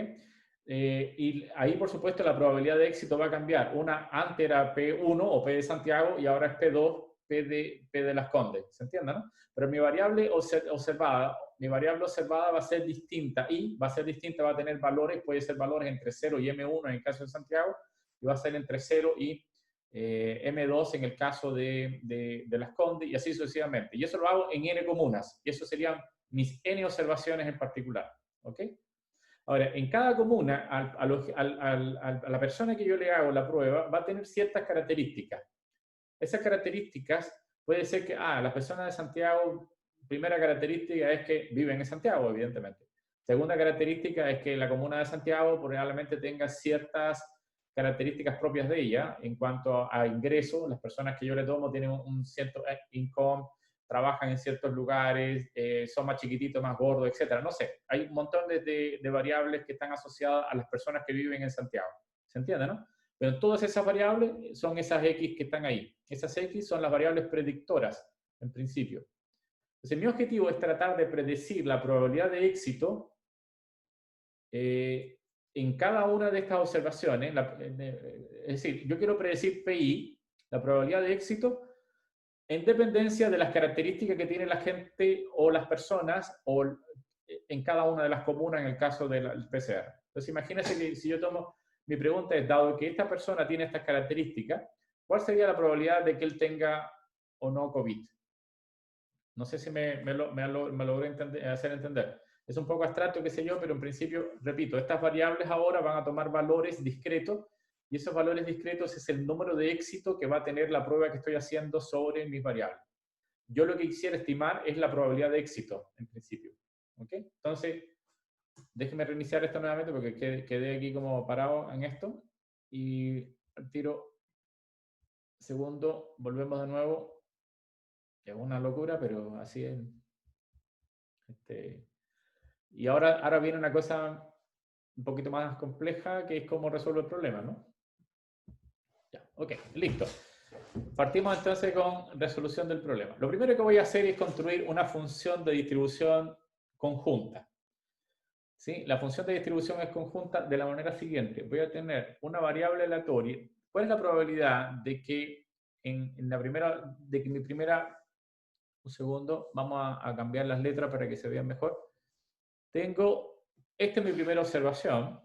Y ahí, por supuesto, la probabilidad de éxito va a cambiar. Antes era P1 o P de Santiago, y ahora es P2, P de Las Condes. ¿Se entiende, no? Pero mi variable observada va a ser distinta, y va a ser distinta, va a tener valores, puede ser valores entre 0 y M1 en el caso de Santiago, y va a ser entre 0 y M2 en el caso de Las Condes, y así sucesivamente. Y eso lo hago en N comunas, y eso serían mis N observaciones en particular. ¿Ok? Ahora, en cada comuna, a la persona que yo le hago la prueba va a tener ciertas características. Esas características puede ser que, la persona de Santiago, primera característica es que viven en Santiago, evidentemente. Segunda característica es que la comuna de Santiago probablemente tenga ciertas características propias de ella en cuanto a ingresos. Las personas que yo le tomo tienen un cierto income, trabajan en ciertos lugares, son más chiquititos, más gordos, etc. No sé, hay un montón de variables que están asociadas a las personas que viven en Santiago. ¿Se entiende, no? Pero todas esas variables son esas X que están ahí. Esas X son las variables predictoras, en principio. Entonces, mi objetivo es tratar de predecir la probabilidad de éxito en cada una de estas observaciones. Es decir, yo quiero predecir PI, la probabilidad de éxito, en dependencia de las características que tiene la gente o las personas o en cada una de las comunas en el caso del PCR. Entonces, imagínense que si yo tomo, mi pregunta es, dado que esta persona tiene estas características, ¿cuál sería la probabilidad de que él tenga o no COVID? No sé si me logré hacer entender. Es un poco abstracto, qué sé yo, pero en principio, repito, estas variables ahora van a tomar valores discretos y esos valores discretos es el número de éxito que va a tener la prueba que estoy haciendo sobre mis variables. Yo lo que quisiera estimar es la probabilidad de éxito, en principio. ¿Ok? Entonces, déjeme reiniciar esto nuevamente porque quedé aquí como parado en esto. Y al tiro, segundo, volvemos de nuevo. Es una locura, pero así es. Y ahora viene una cosa un poquito más compleja, que es cómo resuelvo el problema, ¿no? Ya, ok, listo. Partimos entonces con resolución del problema. Lo primero que voy a hacer es construir una función de distribución conjunta. ¿Sí? La función de distribución es conjunta de la manera siguiente. Voy a tener una variable aleatoria. ¿Cuál es la probabilidad de que mi primera... Un segundo, vamos a cambiar las letras para que se vean mejor. Esta es mi primera observación,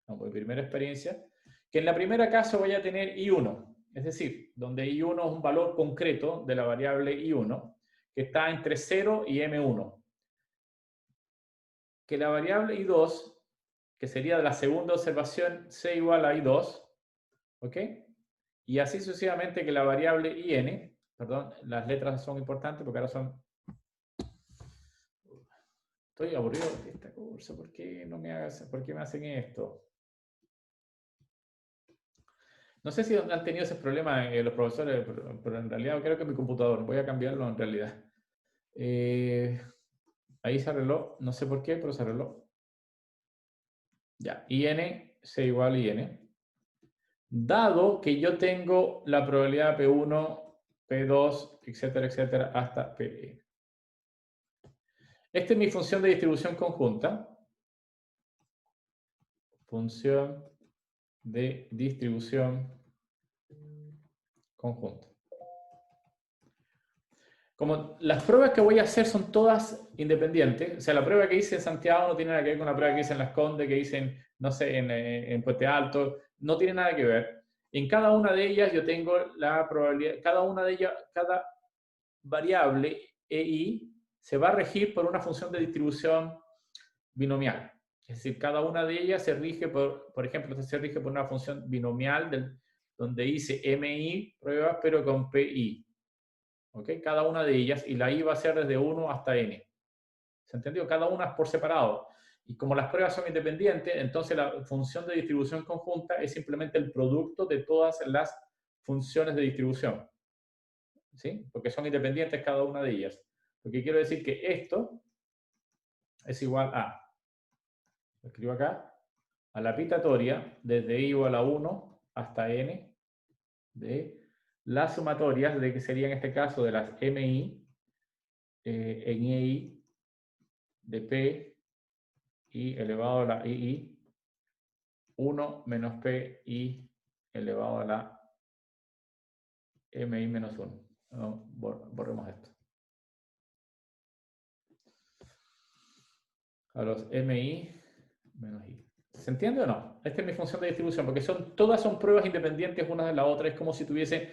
mi primera experiencia, que en la primera caso voy a tener I1, es decir, donde I1 es un valor concreto de la variable I1, que está entre 0 y M1. Que la variable I2, que sería de la segunda observación, C igual a I2, ¿ok? Y así sucesivamente que la variable IN, perdón, las letras son importantes porque ahora son... Estoy aburrido de esta cosa, ¿por qué me hacen esto? No sé si han tenido esos problemas los profesores, pero en realidad creo que mi computador, voy a cambiarlo en realidad. Ahí se arregló, no sé por qué, pero se arregló. Ya, IN, C igual a IN. Dado que yo tengo la probabilidad P1, P2, etcétera, etcétera, hasta PE. Esta es mi función de distribución conjunta. Función de distribución conjunta. Como las pruebas que voy a hacer son todas independientes, o sea, la prueba que hice en Santiago no tiene nada que ver con la prueba que hice en Las Condes, que hice no sé, en Puente Alto, no tiene nada que ver. En cada una de ellas yo tengo la probabilidad, cada variable EI se va a regir por una función de distribución binomial. Es decir, cada una de ellas se rige por ejemplo, se rige por una función binomial donde hice MI pruebas, pero con PI. ¿Ok? Cada una de ellas, y la I va a ser desde 1 hasta N. ¿Se entendió? Cada una es por separado. Y como las pruebas son independientes, entonces la función de distribución conjunta es simplemente el producto de todas las funciones de distribución. ¿Sí? Porque son independientes cada una de ellas. Lo que quiero decir que esto es igual a, lo escribo acá, a la pitatoria desde I igual a 1 hasta N de las sumatorias de que sería en este caso de las MI en EI de P I elevado a la II 1 menos PI elevado a la MI menos 1. No, borremos esto. A los MI menos I. ¿Se entiende o no? Esta es mi función de distribución, porque todas son pruebas independientes una de la otra. Es como si tuviese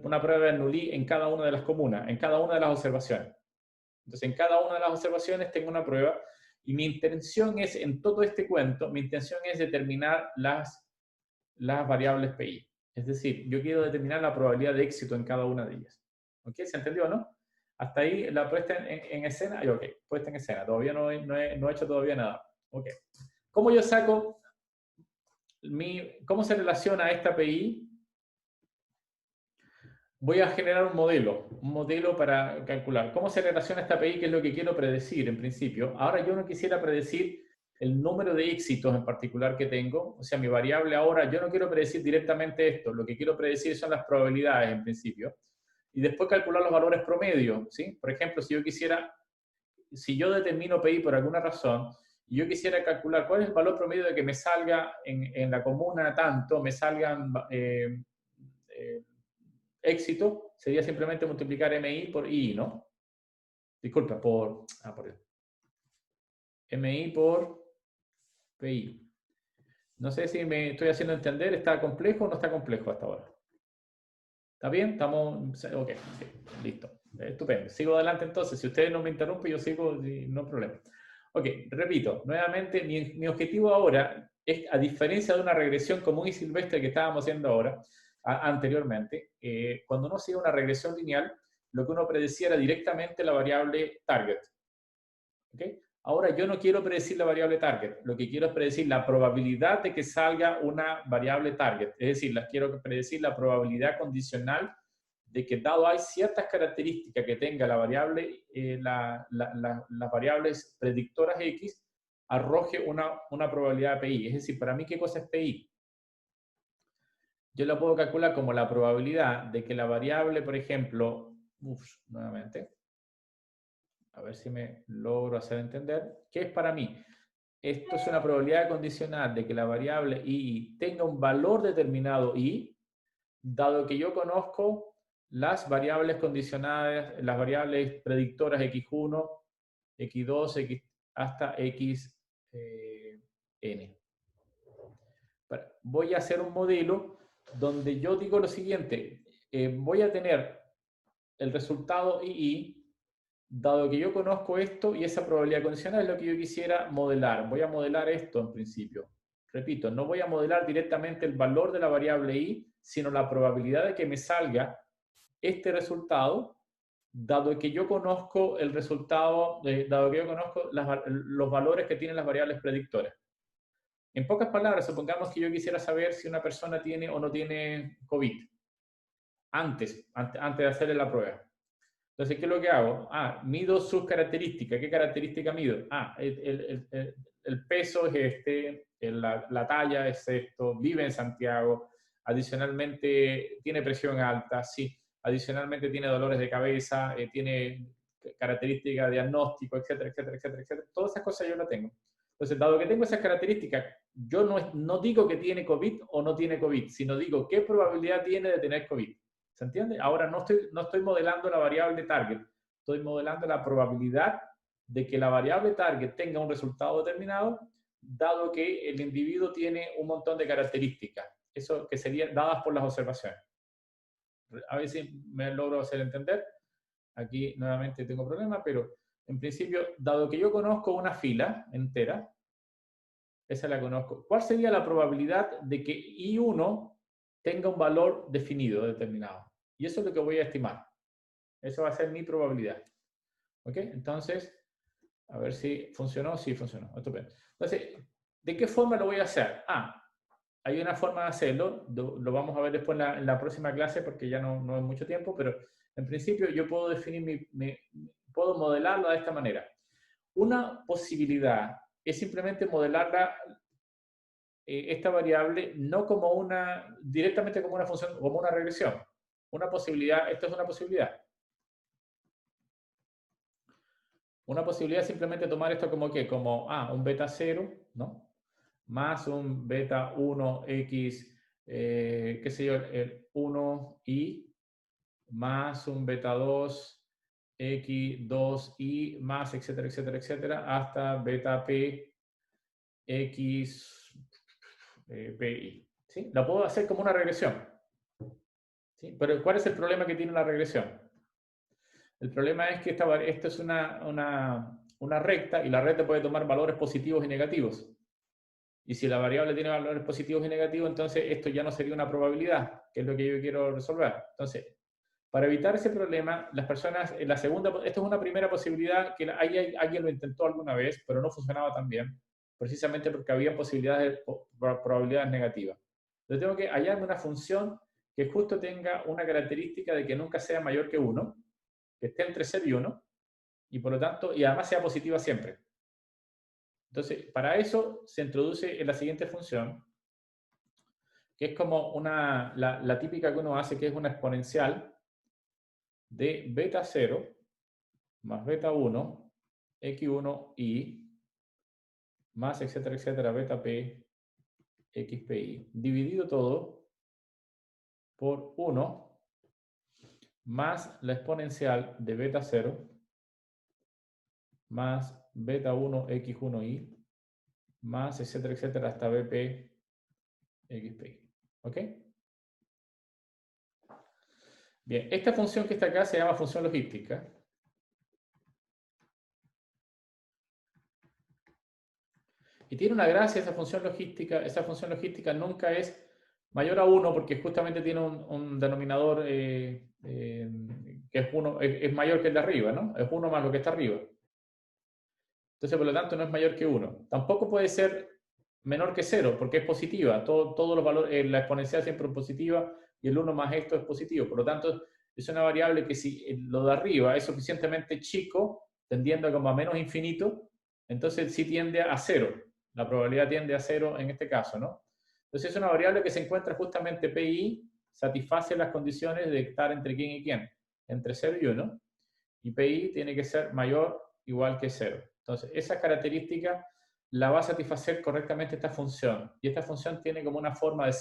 una prueba de Bernoulli en cada una de las comunas, en cada una de las observaciones. Entonces, en cada una de las observaciones tengo una prueba y mi intención es, en todo este cuento, mi intención es determinar las variables PI. Es decir, yo quiero determinar la probabilidad de éxito en cada una de ellas. ¿Ok? ¿Se entendió o no? Hasta ahí la puesta en escena. Ok, puesta en escena. Todavía no he hecho todavía nada. Ok. ¿Cómo yo saco cómo se relaciona esta PI? Voy a generar un modelo para calcular. ¿Cómo se relaciona esta PI? ¿Qué es lo que quiero predecir en principio? Ahora yo no quisiera predecir el número de éxitos en particular que tengo. O sea, mi variable ahora, yo no quiero predecir directamente esto. Lo que quiero predecir son las probabilidades en principio. Y después calcular los valores promedio, ¿sí? Por ejemplo, si yo determino PI por alguna razón, y yo quisiera calcular cuál es el valor promedio de que me salga en la comuna tanto, me salgan éxito sería simplemente multiplicar MI por I, ¿no? Disculpa, por MI por PI. No sé si me estoy haciendo entender, ¿está complejo o no está complejo hasta ahora? ¿Está bien? ¿Estamos? Ok, sí, listo. Estupendo. Sigo adelante entonces. Si ustedes no me interrumpen, yo sigo, no hay problema. Ok, repito, nuevamente, mi objetivo ahora es, a diferencia de una regresión común y silvestre que estábamos haciendo ahora, anteriormente, cuando uno hacía una regresión lineal, lo que uno predecía era directamente la variable target. ¿Okay? Ahora yo no quiero predecir la variable target, lo que quiero es predecir la probabilidad de que salga una variable target, es decir, quiero predecir la probabilidad condicional de que dado hay ciertas características que tenga la variable, las variables predictoras X, arroje una probabilidad PI. Es decir, para mí, ¿qué cosa es PI? Yo la puedo calcular como la probabilidad de que la variable, por ejemplo, nuevamente, a ver si me logro hacer entender, ¿qué es para mí? Esto es una probabilidad condicional de que la variable I tenga un valor determinado I, dado que yo conozco las variables condicionadas, las variables predictoras X1, X2, X, hasta X n. Voy a hacer un modelo donde yo digo lo siguiente, voy a tener el resultado II, dado que yo conozco esto y esa probabilidad condicional es lo que yo quisiera modelar. Voy a modelar esto en principio. Repito, no voy a modelar directamente el valor de la variable I, sino la probabilidad de que me salga este resultado, dado que yo conozco el resultado, dado que yo conozco los valores que tienen las variables predictoras. En pocas palabras, supongamos que yo quisiera saber si una persona tiene o no tiene COVID antes de hacerle la prueba. Entonces, ¿qué es lo que hago? Mido sus características. ¿Qué característica mido? El peso es este, la talla es esto, vive en Santiago, adicionalmente tiene presión alta, sí, adicionalmente tiene dolores de cabeza, tiene características de diagnóstico, etcétera, etcétera, etcétera, etcétera. Todas esas cosas yo las tengo. Entonces, dado que tengo esas características, yo no digo que tiene COVID o no tiene COVID, sino digo qué probabilidad tiene de tener COVID. ¿Se entiende? Ahora no estoy modelando la variable target, estoy modelando la probabilidad de que la variable target tenga un resultado determinado, dado que el individuo tiene un montón de características, eso que serían dadas por las observaciones. A ver si me logro hacer entender. Aquí nuevamente tengo problemas, pero en principio, dado que yo conozco una fila entera, esa la conozco, ¿cuál sería la probabilidad de que I1 tenga un valor definido, determinado? Y eso es lo que voy a estimar. Esa va a ser mi probabilidad. ¿Ok? Entonces, a ver si funcionó. Sí, funcionó. Estupendo. Entonces, ¿de qué forma lo voy a hacer? Hay una forma de hacerlo. Lo vamos a ver después en la próxima clase porque ya no es mucho tiempo, pero en principio yo puedo definir puedo modelarlo de esta manera. Una posibilidad es simplemente modelarla, esta variable, no como directamente como una función, como una regresión. Una posibilidad, esto es una posibilidad. Una posibilidad es simplemente tomar esto como ¿qué? Como un beta 0, ¿no? Más un beta 1 x, qué sé yo, el 1i, más un beta 2 x 2i, más etcétera, etcétera, etcétera, hasta beta p x pi. ¿Sí? La puedo hacer como una regresión. ¿Sí? Pero ¿cuál es el problema que tiene una regresión? El problema es que esto es una recta y la recta puede tomar valores positivos y negativos. Y si la variable tiene valores positivos y negativos, entonces esto ya no sería una probabilidad, que es lo que yo quiero resolver. Entonces, para evitar ese problema, las personas, esto es una primera posibilidad que alguien lo intentó alguna vez, pero no funcionaba tan bien, precisamente porque había probabilidades negativas. Entonces tengo que hallarme una función que justo tenga una característica de que nunca sea mayor que 1, que esté entre 0 y 1, y por lo tanto, y además sea positiva siempre. Entonces, para eso se introduce en la siguiente función, que es como la típica que uno hace, que es una exponencial de beta 0 más beta 1, x1i, más etcétera, etcétera, beta p, xpi, dividido todo por 1 más la exponencial de beta 0 más beta 1 x1y más etcétera, etcétera, hasta bp xpi. ¿Ok? Bien, esta función que está acá se llama función logística. Y tiene una gracia esa función logística. Esa función logística nunca es mayor a 1 porque justamente tiene un denominador que es, es mayor que el de arriba, ¿no? Es 1 más lo que está arriba. Entonces, por lo tanto, no es mayor que 1. Tampoco puede ser menor que 0 porque es positiva. Todos los valores, la exponencial siempre es positiva y el 1 más esto es positivo. Por lo tanto, es una variable que si lo de arriba es suficientemente chico, tendiendo como a menos infinito, entonces sí tiende a 0. La probabilidad tiende a 0 en este caso, ¿no? Entonces es una variable que se encuentra justamente PI, satisface las condiciones de estar entre quién y quién, entre 0 y 1, y PI tiene que ser mayor o igual que 0. Entonces, esa característica la va a satisfacer correctamente esta función, y esta función tiene como una forma de,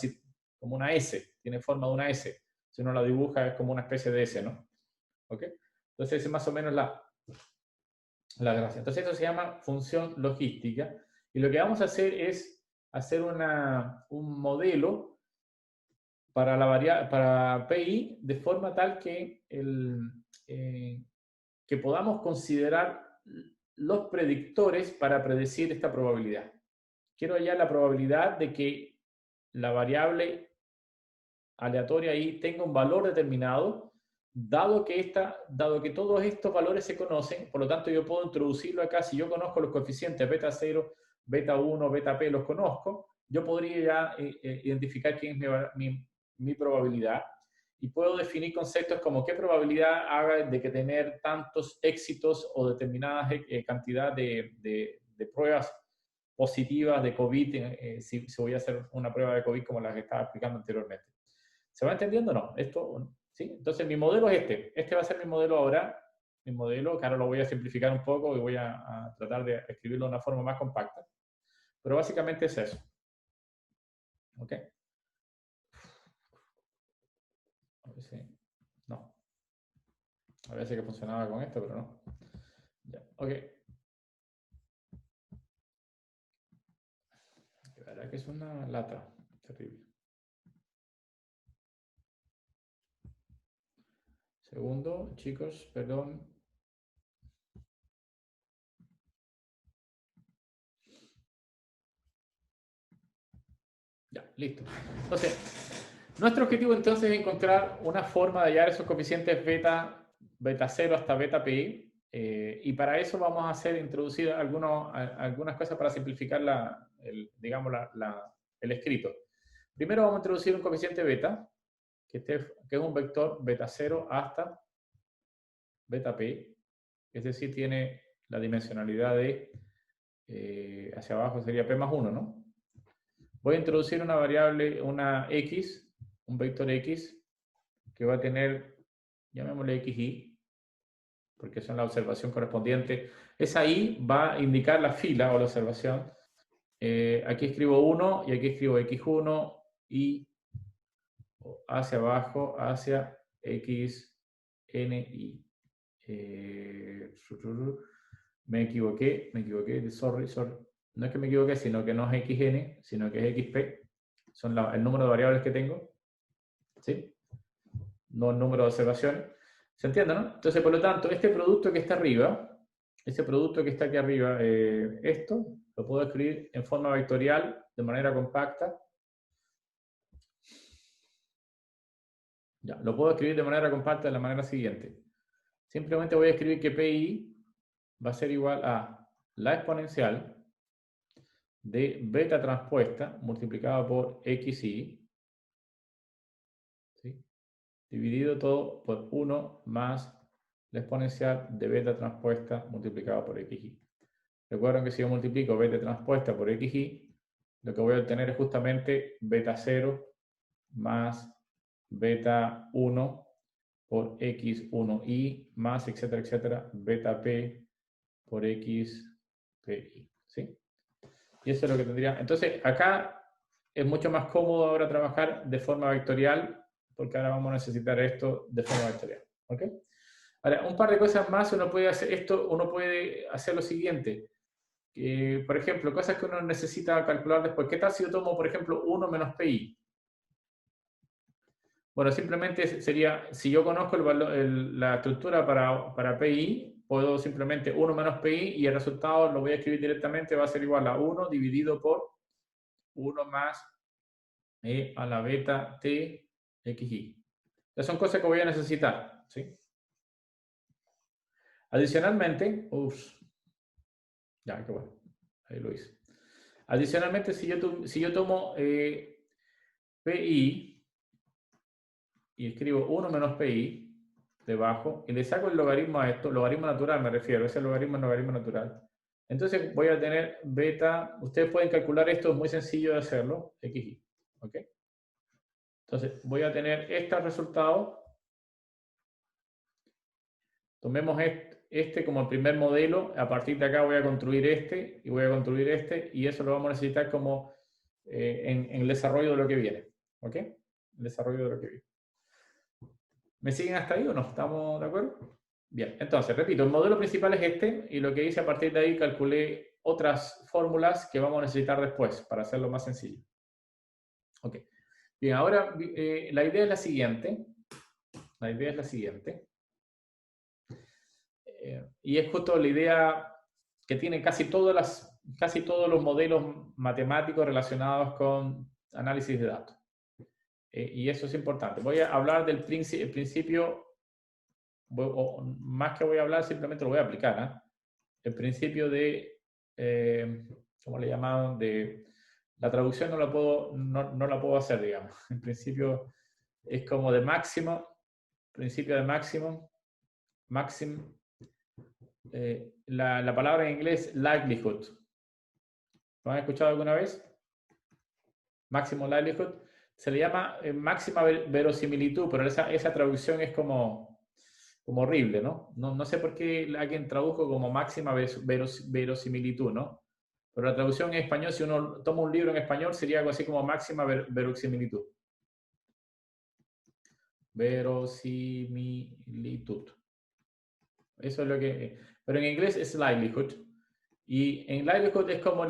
como una S, tiene forma de una S. Si uno la dibuja es como una especie de S, ¿no? ¿Ok? Entonces, esa es más o menos la gracia. Entonces, esto se llama función logística. Y lo que vamos a hacer es hacer un modelo para, para PI de forma tal que, que podamos considerar los predictores para predecir esta probabilidad. Quiero hallar la probabilidad de que la variable aleatoria ahí tenga un valor determinado, dado que todos estos valores se conocen, por lo tanto yo puedo introducirlo acá. Si yo conozco los coeficientes beta 0, beta 1, beta p, los conozco, yo podría ya identificar quién es mi probabilidad, y puedo definir conceptos como qué probabilidad haga de que tener tantos éxitos o determinada cantidad de pruebas positivas de COVID, si voy a hacer una prueba de COVID como la que estaba explicando anteriormente. ¿Se va entendiendo o no? Esto, ¿sí? Entonces, mi modelo es este. Este va a ser mi modelo ahora. Mi modelo, que ahora lo voy a simplificar un poco y voy a tratar de escribirlo de una forma más compacta. Pero básicamente es eso. ¿Ok? A ver si... No. A ver si que funcionaba con esto, pero no. Ya. Ok. La verdad que es una lata. Terrible. Segundo, chicos, perdón. Ya, listo. Entonces, nuestro objetivo entonces es encontrar una forma de hallar esos coeficientes beta 0 hasta beta pi, y para eso vamos a introducir algunas cosas para simplificar digamos, el escrito. Primero vamos a introducir un coeficiente beta, que es un vector beta 0 hasta beta pi, es decir, tiene la dimensionalidad de, hacia abajo sería p más 1, ¿no? Voy a introducir una variable, una x, un vector x, que va a tener, llamémosle xy, porque son la observación correspondiente. Esa y va a indicar la fila o la observación. Aquí escribo 1 y aquí escribo x1 y hacia abajo, hacia xni. Me equivoqué, sorry. No es que me equivoqué, sino que no es xn, sino que es xp. Son el número de variables que tengo, ¿sí? No el número de observaciones. ¿Se entiende, no? Entonces, por lo tanto, este producto que está arriba, ese producto que está aquí arriba, esto, lo puedo escribir en forma vectorial, de manera compacta. Ya, lo puedo escribir de manera compacta de la manera siguiente. Simplemente voy a escribir que PI va a ser igual a la exponencial de beta transpuesta multiplicado por xy, ¿sí? Dividido todo por 1 más la exponencial de beta transpuesta multiplicado por xy. Recuerden que si yo multiplico beta transpuesta por xy, lo que voy a obtener es justamente beta 0 más beta 1 por x1y más, etcétera, etcétera, beta p por xpi. ¿Sí? Y eso es lo que tendría. Entonces, acá es mucho más cómodo ahora trabajar de forma vectorial, porque ahora vamos a necesitar esto de forma vectorial. ¿Ok? Ahora, un par de cosas más, uno puede hacer esto, uno puede hacer lo siguiente. Por ejemplo, cosas que uno necesita calcular después. ¿Qué tal si yo tomo, por ejemplo, 1 menos PI? Bueno, simplemente sería, si yo conozco la estructura para PI, puedo simplemente 1 menos PI y el resultado lo voy a escribir directamente, va a ser igual a 1 dividido por 1 más E a la beta T XI. Estas son cosas que voy a necesitar, ¿sí? Adicionalmente, ya, qué bueno, ahí lo hice. Adicionalmente, si yo tomo PI y escribo 1 menos PI debajo y le saco el logaritmo a esto, logaritmo natural me refiero, ese logaritmo es logaritmo natural. Entonces voy a tener beta, ustedes pueden calcular esto, es muy sencillo de hacerlo, XI, ¿ok? Entonces voy a tener este resultado. Tomemos este como el primer modelo, a partir de acá voy a construir este y voy a construir este y eso lo vamos a necesitar como en el desarrollo de lo que viene, ¿ok? El desarrollo de lo que viene. ¿Me siguen hasta ahí o no? ¿Estamos de acuerdo? Bien, entonces, repito, el modelo principal es este y lo que hice a partir de ahí calculé otras fórmulas que vamos a necesitar después para hacerlo más sencillo. Ok. Bien, ahora la idea es la siguiente. La idea es la siguiente. Y es justo la idea que tienen casi todos los modelos matemáticos relacionados con análisis de datos. Y eso es importante. Voy a hablar del principio, o más que voy a hablar, simplemente lo voy a aplicar. ¿Eh? El principio de, ¿cómo le llaman? De la traducción no la puedo hacer, digamos. En principio es como de máximo, principio de máximo, la palabra en inglés likelihood. ¿Lo han escuchado alguna vez? Máximo likelihood. Se le llama máxima verosimilitud, pero esa traducción es como horrible, ¿no? ¿No? sé por qué alguien tradujo como máxima verosimilitud, ¿no? Pero la traducción en español, si uno toma un libro en español, sería algo así como máxima verosimilitud. Verosimilitud. Eso es lo que... Pero en inglés es likelihood. Y en likelihood es como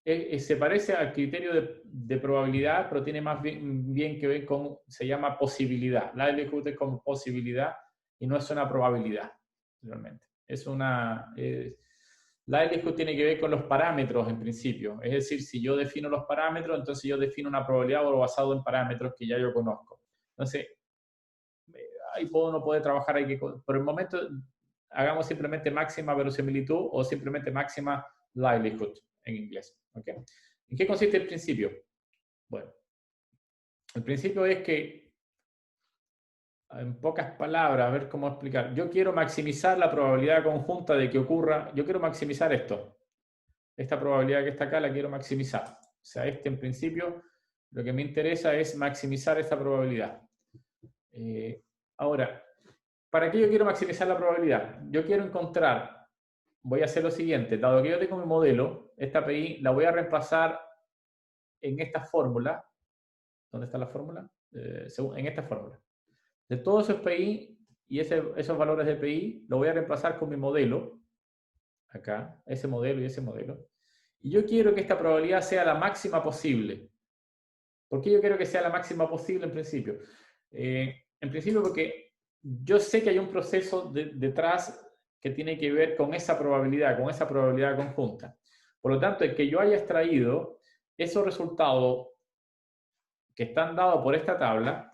se parece al criterio de probabilidad, pero tiene más bien que ver con, se llama posibilidad. Likelihood es como posibilidad y no es una probabilidad, realmente. Likelihood tiene que ver con los parámetros en principio. Es decir, si yo defino los parámetros, entonces yo defino una probabilidad basado en parámetros que ya yo conozco. Entonces, ahí uno puede trabajar, por el momento hagamos simplemente máxima verosimilitud o simplemente máxima likelihood en inglés. ¿Okay? ¿En qué consiste el principio? Bueno, el principio es que, en pocas palabras, a ver cómo explicar, yo quiero maximizar la probabilidad conjunta de que ocurra, yo quiero maximizar esto. Esta probabilidad que está acá la quiero maximizar. O sea, en principio, lo que me interesa es maximizar esta probabilidad. Ahora, ¿para qué yo quiero maximizar la probabilidad? Yo quiero encontrar, voy a hacer lo siguiente, dado que yo tengo mi modelo, esta PI la voy a reemplazar en esta fórmula. ¿Dónde está la fórmula? En esta fórmula. De todos esos PI y esos valores de PI, lo voy a reemplazar con mi modelo, acá, ese modelo y ese modelo. Y yo quiero que esta probabilidad sea la máxima posible. ¿Por qué yo quiero que sea la máxima posible en principio? En principio porque yo sé que hay un proceso detrás que tiene que ver con esa probabilidad conjunta. Por lo tanto, el que yo haya extraído esos resultados que están dados por esta tabla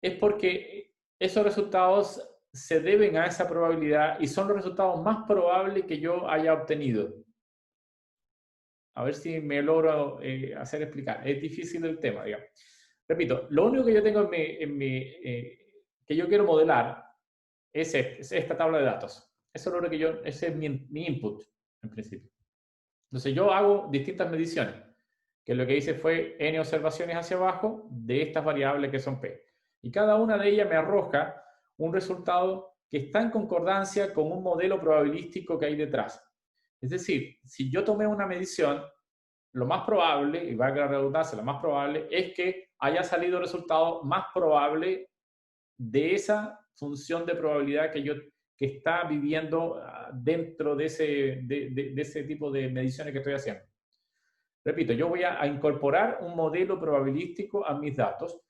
es porque esos resultados se deben a esa probabilidad y son los resultados más probables que yo haya obtenido. A ver si me logro hacer explicar. Es difícil el tema, digamos. Repito, lo único que yo tengo que yo quiero modelar es esta tabla de datos. Eso es lo que ese es mi input, en principio. Entonces yo hago distintas mediciones, que lo que hice fue n observaciones hacia abajo de estas variables que son p. Y cada una de ellas me arroja un resultado que está en concordancia con un modelo probabilístico que hay detrás. Es decir, si yo tomé una medición, lo más probable, y valga la redundancia, lo más probable es que haya salido el resultado más probable de esa función de probabilidad que está viviendo dentro de ese tipo de mediciones que estoy haciendo. Repito, yo voy a incorporar un modelo probabilístico a mis datos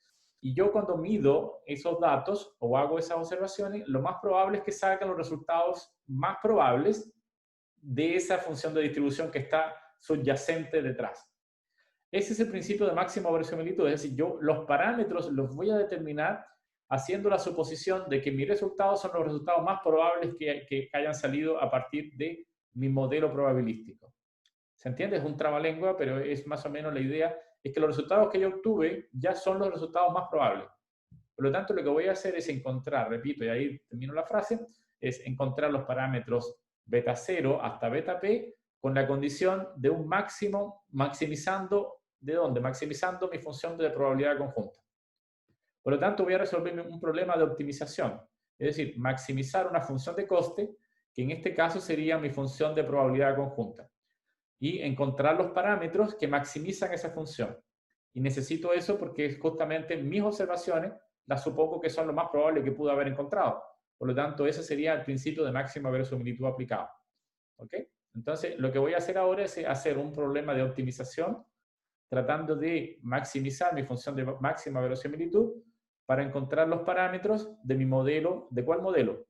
y yo cuando mido esos datos o hago esas observaciones, lo más probable es que salgan los resultados más probables de esa función de distribución que está subyacente detrás. Ese es el principio de máxima verosimilitud, es decir, yo los parámetros los voy a determinar haciendo la suposición de que mis resultados son los resultados más probables que hayan salido a partir de mi modelo probabilístico. ¿Se entiende? Es un trabalengua, pero es más o menos la idea, es que los resultados que yo obtuve ya son los resultados más probables. Por lo tanto, lo que voy a hacer es encontrar, repito, y ahí termino la frase, es encontrar los parámetros beta 0 hasta beta p con la condición de un máximo, maximizando, ¿de dónde? Maximizando mi función de probabilidad conjunta. Por lo tanto, voy a resolver un problema de optimización, es decir, maximizar una función de coste, que en este caso sería mi función de probabilidad conjunta, y encontrar los parámetros que maximizan esa función. Y necesito eso porque justamente mis observaciones las supongo que son lo más probable que pude haber encontrado. Por lo tanto, ese sería el principio de máxima verosimilitud aplicado. ¿Ok? Entonces, lo que voy a hacer ahora es hacer un problema de optimización tratando de maximizar mi función de máxima verosimilitud para encontrar los parámetros de mi modelo. ¿De cuál modelo?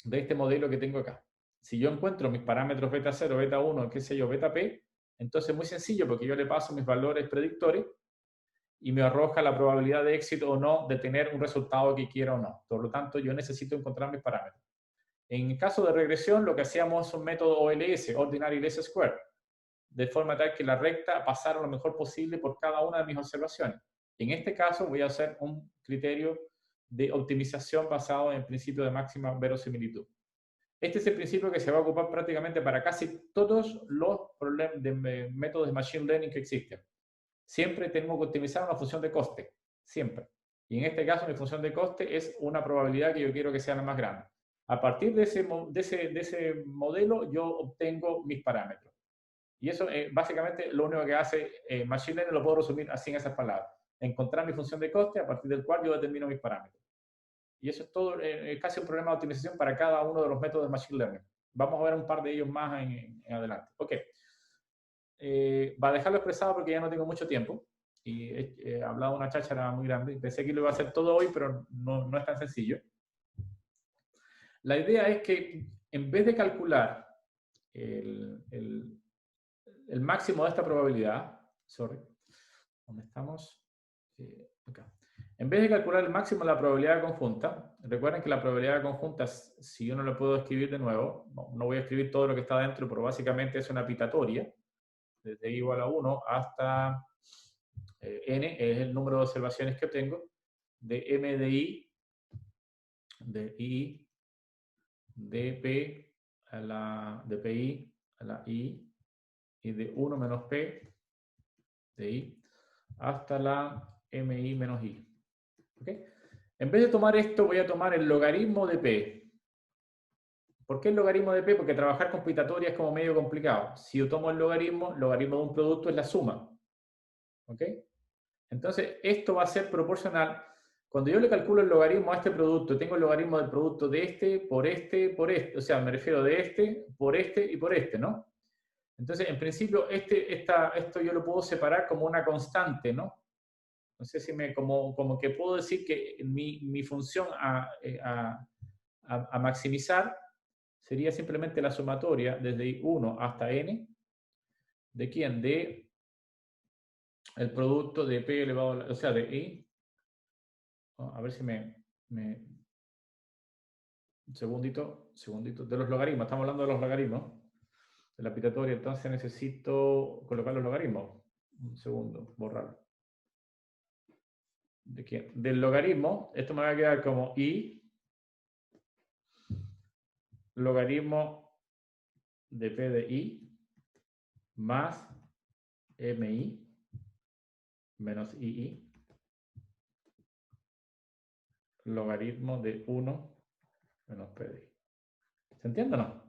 De este modelo que tengo acá. Si yo encuentro mis parámetros beta 0, beta 1, qué sé yo, beta p, entonces es muy sencillo porque yo le paso mis valores predictores y me arroja la probabilidad de éxito o no de tener un resultado que quiera o no. Por lo tanto, yo necesito encontrar mis parámetros. En el caso de regresión, lo que hacíamos es un método OLS, Ordinary Least Square, de forma tal que la recta pasara lo mejor posible por cada una de mis observaciones. En este caso, voy a hacer un criterio de optimización basado en el principio de máxima verosimilitud. Este es el principio que se va a ocupar prácticamente para casi todos los métodos de Machine Learning que existen. Siempre tengo que optimizar una función de coste, siempre. Y en este caso mi función de coste es una probabilidad que yo quiero que sea la más grande. A partir de ese modelo yo obtengo mis parámetros. Y eso básicamente lo único que hace Machine Learning, lo puedo resumir así en esas palabras. Encontrar mi función de coste a partir del cual yo determino mis parámetros. Y eso es todo, casi un problema de optimización para cada uno de los métodos de Machine Learning. Vamos a ver un par de ellos más en adelante. Ok. Va a dejarlo expresado porque ya no tengo mucho tiempo. Y he hablado una cháchara muy grande. Pensé que lo iba a hacer todo hoy, pero no es tan sencillo. La idea es que en vez de calcular el máximo de esta probabilidad, ¿dónde estamos? Acá. En vez de calcular el máximo de la probabilidad conjunta, recuerden que la probabilidad conjunta, si yo no lo puedo escribir de nuevo, no voy a escribir todo lo que está dentro, pero básicamente es una pitatoria, desde i igual a 1 hasta n, es el número de observaciones que obtengo, de m de i, de p a la, de pi a la i, y de 1 menos p de i, hasta la mi menos i. ¿Okay? En vez de tomar esto, voy a tomar el logaritmo de p. ¿Por qué el logaritmo de p? Porque trabajar con pitatoria es como medio complicado. Si yo tomo el logaritmo de un producto es la suma. ¿Ok? Entonces, esto va a ser proporcional. Cuando yo le calculo el logaritmo a este producto, tengo el logaritmo del producto de este, por este, por este. O sea, me refiero de este, y por este, ¿no? Entonces, en principio, esto yo lo puedo separar como una constante, ¿no? No sé si como que puedo decir que mi función a maximizar sería simplemente la sumatoria desde 1 hasta n. ¿De quién? De el producto de p elevado a la, o sea, de i. A ver si un segundito, de los logaritmos. Estamos hablando de los logaritmos, de la pitatoria. Entonces necesito colocar los logaritmos. Un segundo, borrarlo. ¿De quién? Del logaritmo, esto me va a quedar como i logaritmo de p de i más mi menos ii logaritmo de 1 menos p de i. ¿Se entiende o no?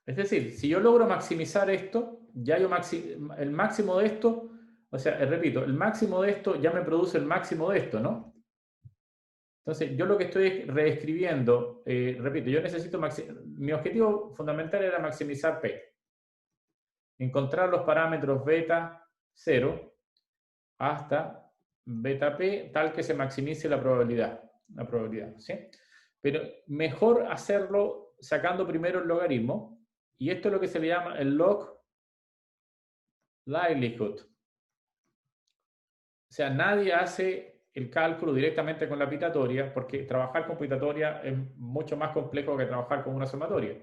Es decir, si yo logro maximizar esto, ya el máximo de esto, O sea, repito, el máximo de esto ya me produce el máximo de esto, ¿no? Entonces, yo lo que estoy reescribiendo, repito, yo necesito, mi objetivo fundamental era maximizar P. Encontrar los parámetros beta 0 hasta beta P tal que se maximice la probabilidad, ¿sí? Pero mejor hacerlo sacando primero el logaritmo, y esto es lo que se le llama el log likelihood. O sea, nadie hace el cálculo directamente con la pitatoria, porque trabajar con pitatoria es mucho más complejo que trabajar con una sumatoria.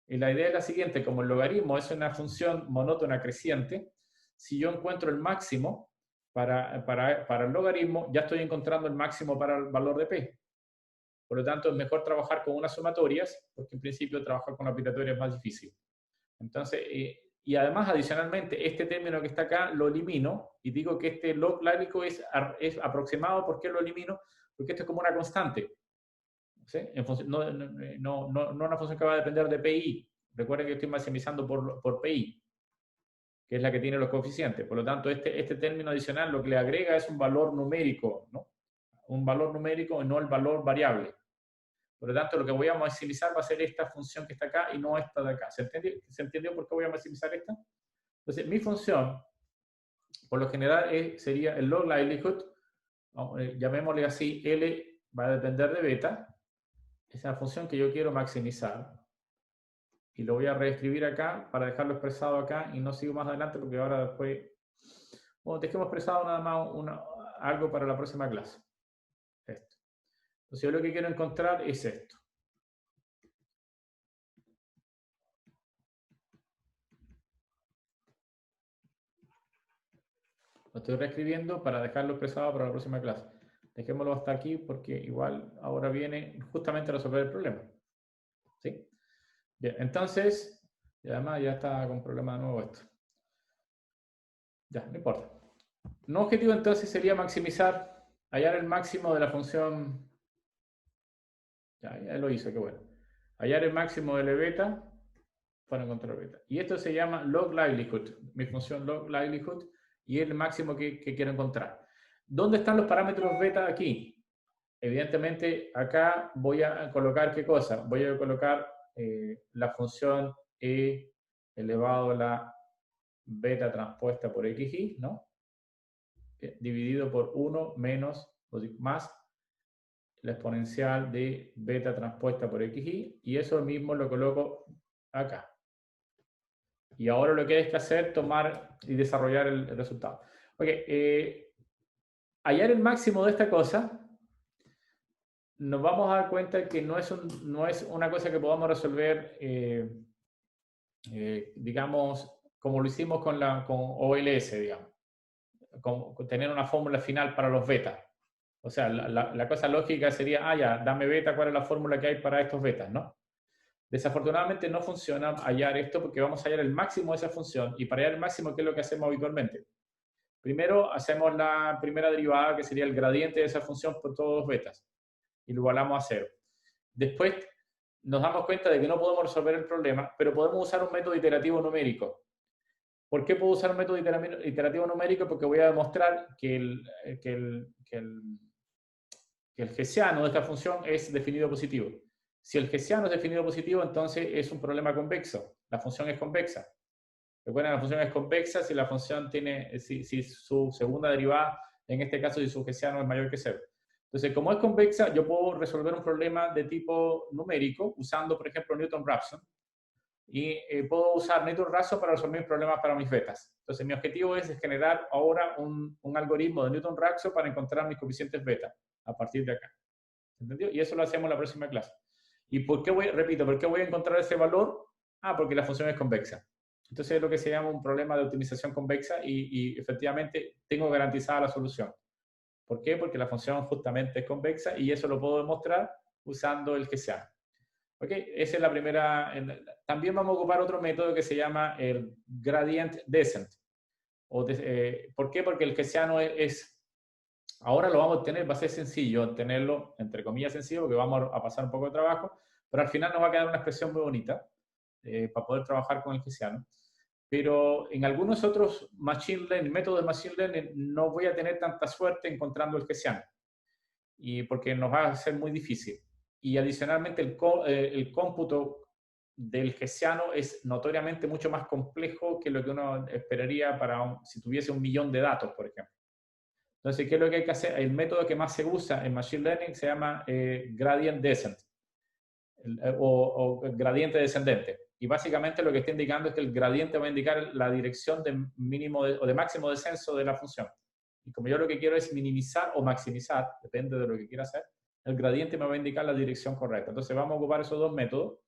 Y la idea es la siguiente: como el logaritmo es una función monótona creciente, si yo encuentro el máximo para el logaritmo, ya estoy encontrando el máximo para el valor de P. Por lo tanto, es mejor trabajar con unas sumatorias, porque en principio trabajar con la pitatoria es más difícil. Entonces, y además, adicionalmente, este término que está acá lo elimino y digo que este log likelihood es aproximado. ¿Por qué lo elimino? Porque esto es como una constante, ¿sí? No una función que va a depender de PI. Recuerden que estoy maximizando por PI, que es la que tiene los coeficientes. Por lo tanto, este término adicional lo que le agrega es un valor numérico, ¿no? Un valor numérico y no el valor variable. Por lo tanto, lo que voy a maximizar va a ser esta función que está acá y no esta de acá. ¿Se entendió por qué voy a maximizar esta? Entonces, mi función, por lo general, sería el log likelihood, llamémosle así, L va a depender de beta. Es una función que yo quiero maximizar. Y lo voy a reescribir acá para dejarlo expresado acá y no sigo más adelante porque ahora después... Bueno, dejemos expresado nada más algo para la próxima clase. Esto. Entonces, yo lo que quiero encontrar es esto. Lo estoy reescribiendo para dejarlo expresado para la próxima clase. Dejémoslo hasta aquí porque igual ahora viene justamente a resolver el problema. ¿Sí? Bien, entonces, y además ya está con problema de nuevo esto. Ya, no importa. Un objetivo entonces sería maximizar, hallar el máximo de la función. Ya lo hizo, qué bueno. Hallar el máximo de la beta para encontrar beta. Y esto se llama log likelihood, mi función log likelihood, y es el máximo que quiero encontrar. ¿Dónde están los parámetros beta aquí? Evidentemente, acá voy a colocar ¿qué cosa? Voy a colocar la función e elevado a la beta transpuesta por xy, ¿no? Dividido por 1 menos, más la exponencial de beta transpuesta por xy, y eso mismo lo coloco acá. Y ahora lo que hay que hacer es tomar y desarrollar el resultado. Ok, hallar el máximo de esta cosa, nos vamos a dar cuenta que no es una cosa que podamos resolver, digamos, como lo hicimos con OLS, digamos, con tener una fórmula final para los betas. O sea, la cosa lógica sería, ya, dame beta, ¿cuál es la fórmula que hay para estos betas, no? Desafortunadamente no funciona hallar esto porque vamos a hallar el máximo de esa función, y para hallar el máximo, ¿qué es lo que hacemos habitualmente? Primero hacemos la primera derivada, que sería el gradiente de esa función por todos los betas, y lo igualamos a 0. Después nos damos cuenta de que no podemos resolver el problema, pero podemos usar un método iterativo numérico. ¿Por qué puedo usar un método iterativo numérico? Porque voy a demostrar que el hessiano de esta función es definido positivo. Si el hessiano es definido positivo, entonces es un problema convexo. La función es convexa. Recuerden, la función es convexa si la función tiene, si su segunda derivada, en este caso, si su hessiano es mayor que 0. Entonces, como es convexa, yo puedo resolver un problema de tipo numérico usando, por ejemplo, Newton-Raphson. Y puedo usar Newton-Raphson para resolver mis problemas para mis betas. Entonces, mi objetivo es generar ahora un algoritmo de Newton-Raphson para encontrar mis coeficientes beta a partir de acá. ¿Entendió? Y eso lo hacemos en la próxima clase. ¿Y por qué repito, por qué voy a encontrar ese valor? Porque la función es convexa. Entonces es lo que se llama un problema de optimización convexa y efectivamente tengo garantizada la solución. ¿Por qué? Porque la función justamente es convexa y eso lo puedo demostrar usando el hessiano. ¿Ok? Esa es la primera. También vamos a ocupar otro método que se llama el gradient descent. ¿Por qué? Porque el hessiano ahora lo vamos a obtener, va a ser sencillo obtenerlo, entre comillas sencillo, porque vamos a pasar un poco de trabajo, pero al final nos va a quedar una expresión muy bonita para poder trabajar con el hessiano. pero en algunos otros métodos de Machine Learning no voy a tener tanta suerte encontrando el hessiano, y porque nos va a ser muy difícil. Y adicionalmente el cómputo del hessiano es notoriamente mucho más complejo que lo que uno esperaría si tuviese 1.000.000 de datos, por ejemplo. Entonces, ¿qué es lo que hay que hacer? El método que más se usa en Machine Learning se llama Gradient Descent, o gradiente descendente. Y básicamente lo que está indicando es que el gradiente va a indicar la dirección de mínimo o de máximo descenso de la función. Y como yo lo que quiero es minimizar o maximizar, depende de lo que quiera hacer, el gradiente me va a indicar la dirección correcta. Entonces vamos a ocupar esos dos métodos.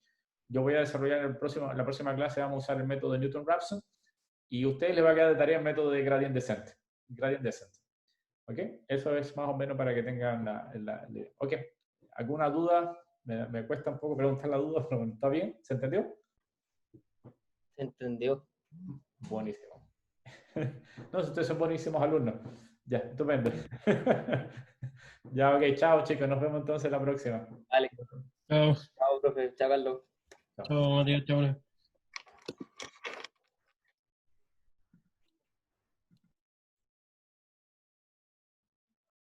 Yo voy a desarrollar en la próxima clase, vamos a usar el método de Newton-Raphson, y a ustedes les va a quedar de tarea el método de gradient descent. Gradient descent. ¿Ok? Eso es más o menos para que tengan ¿ok? ¿Alguna duda? Me cuesta un poco preguntar la duda, pero ¿está bien? ¿Se entendió? Se entendió. Buenísimo. No, ustedes son buenísimos alumnos. Ya, estupendo. Ya, ok, chao chicos, nos vemos entonces la próxima. Vale. Chao, Chao, profe. Chao, Carlos. Chao. chao, Matías, chao.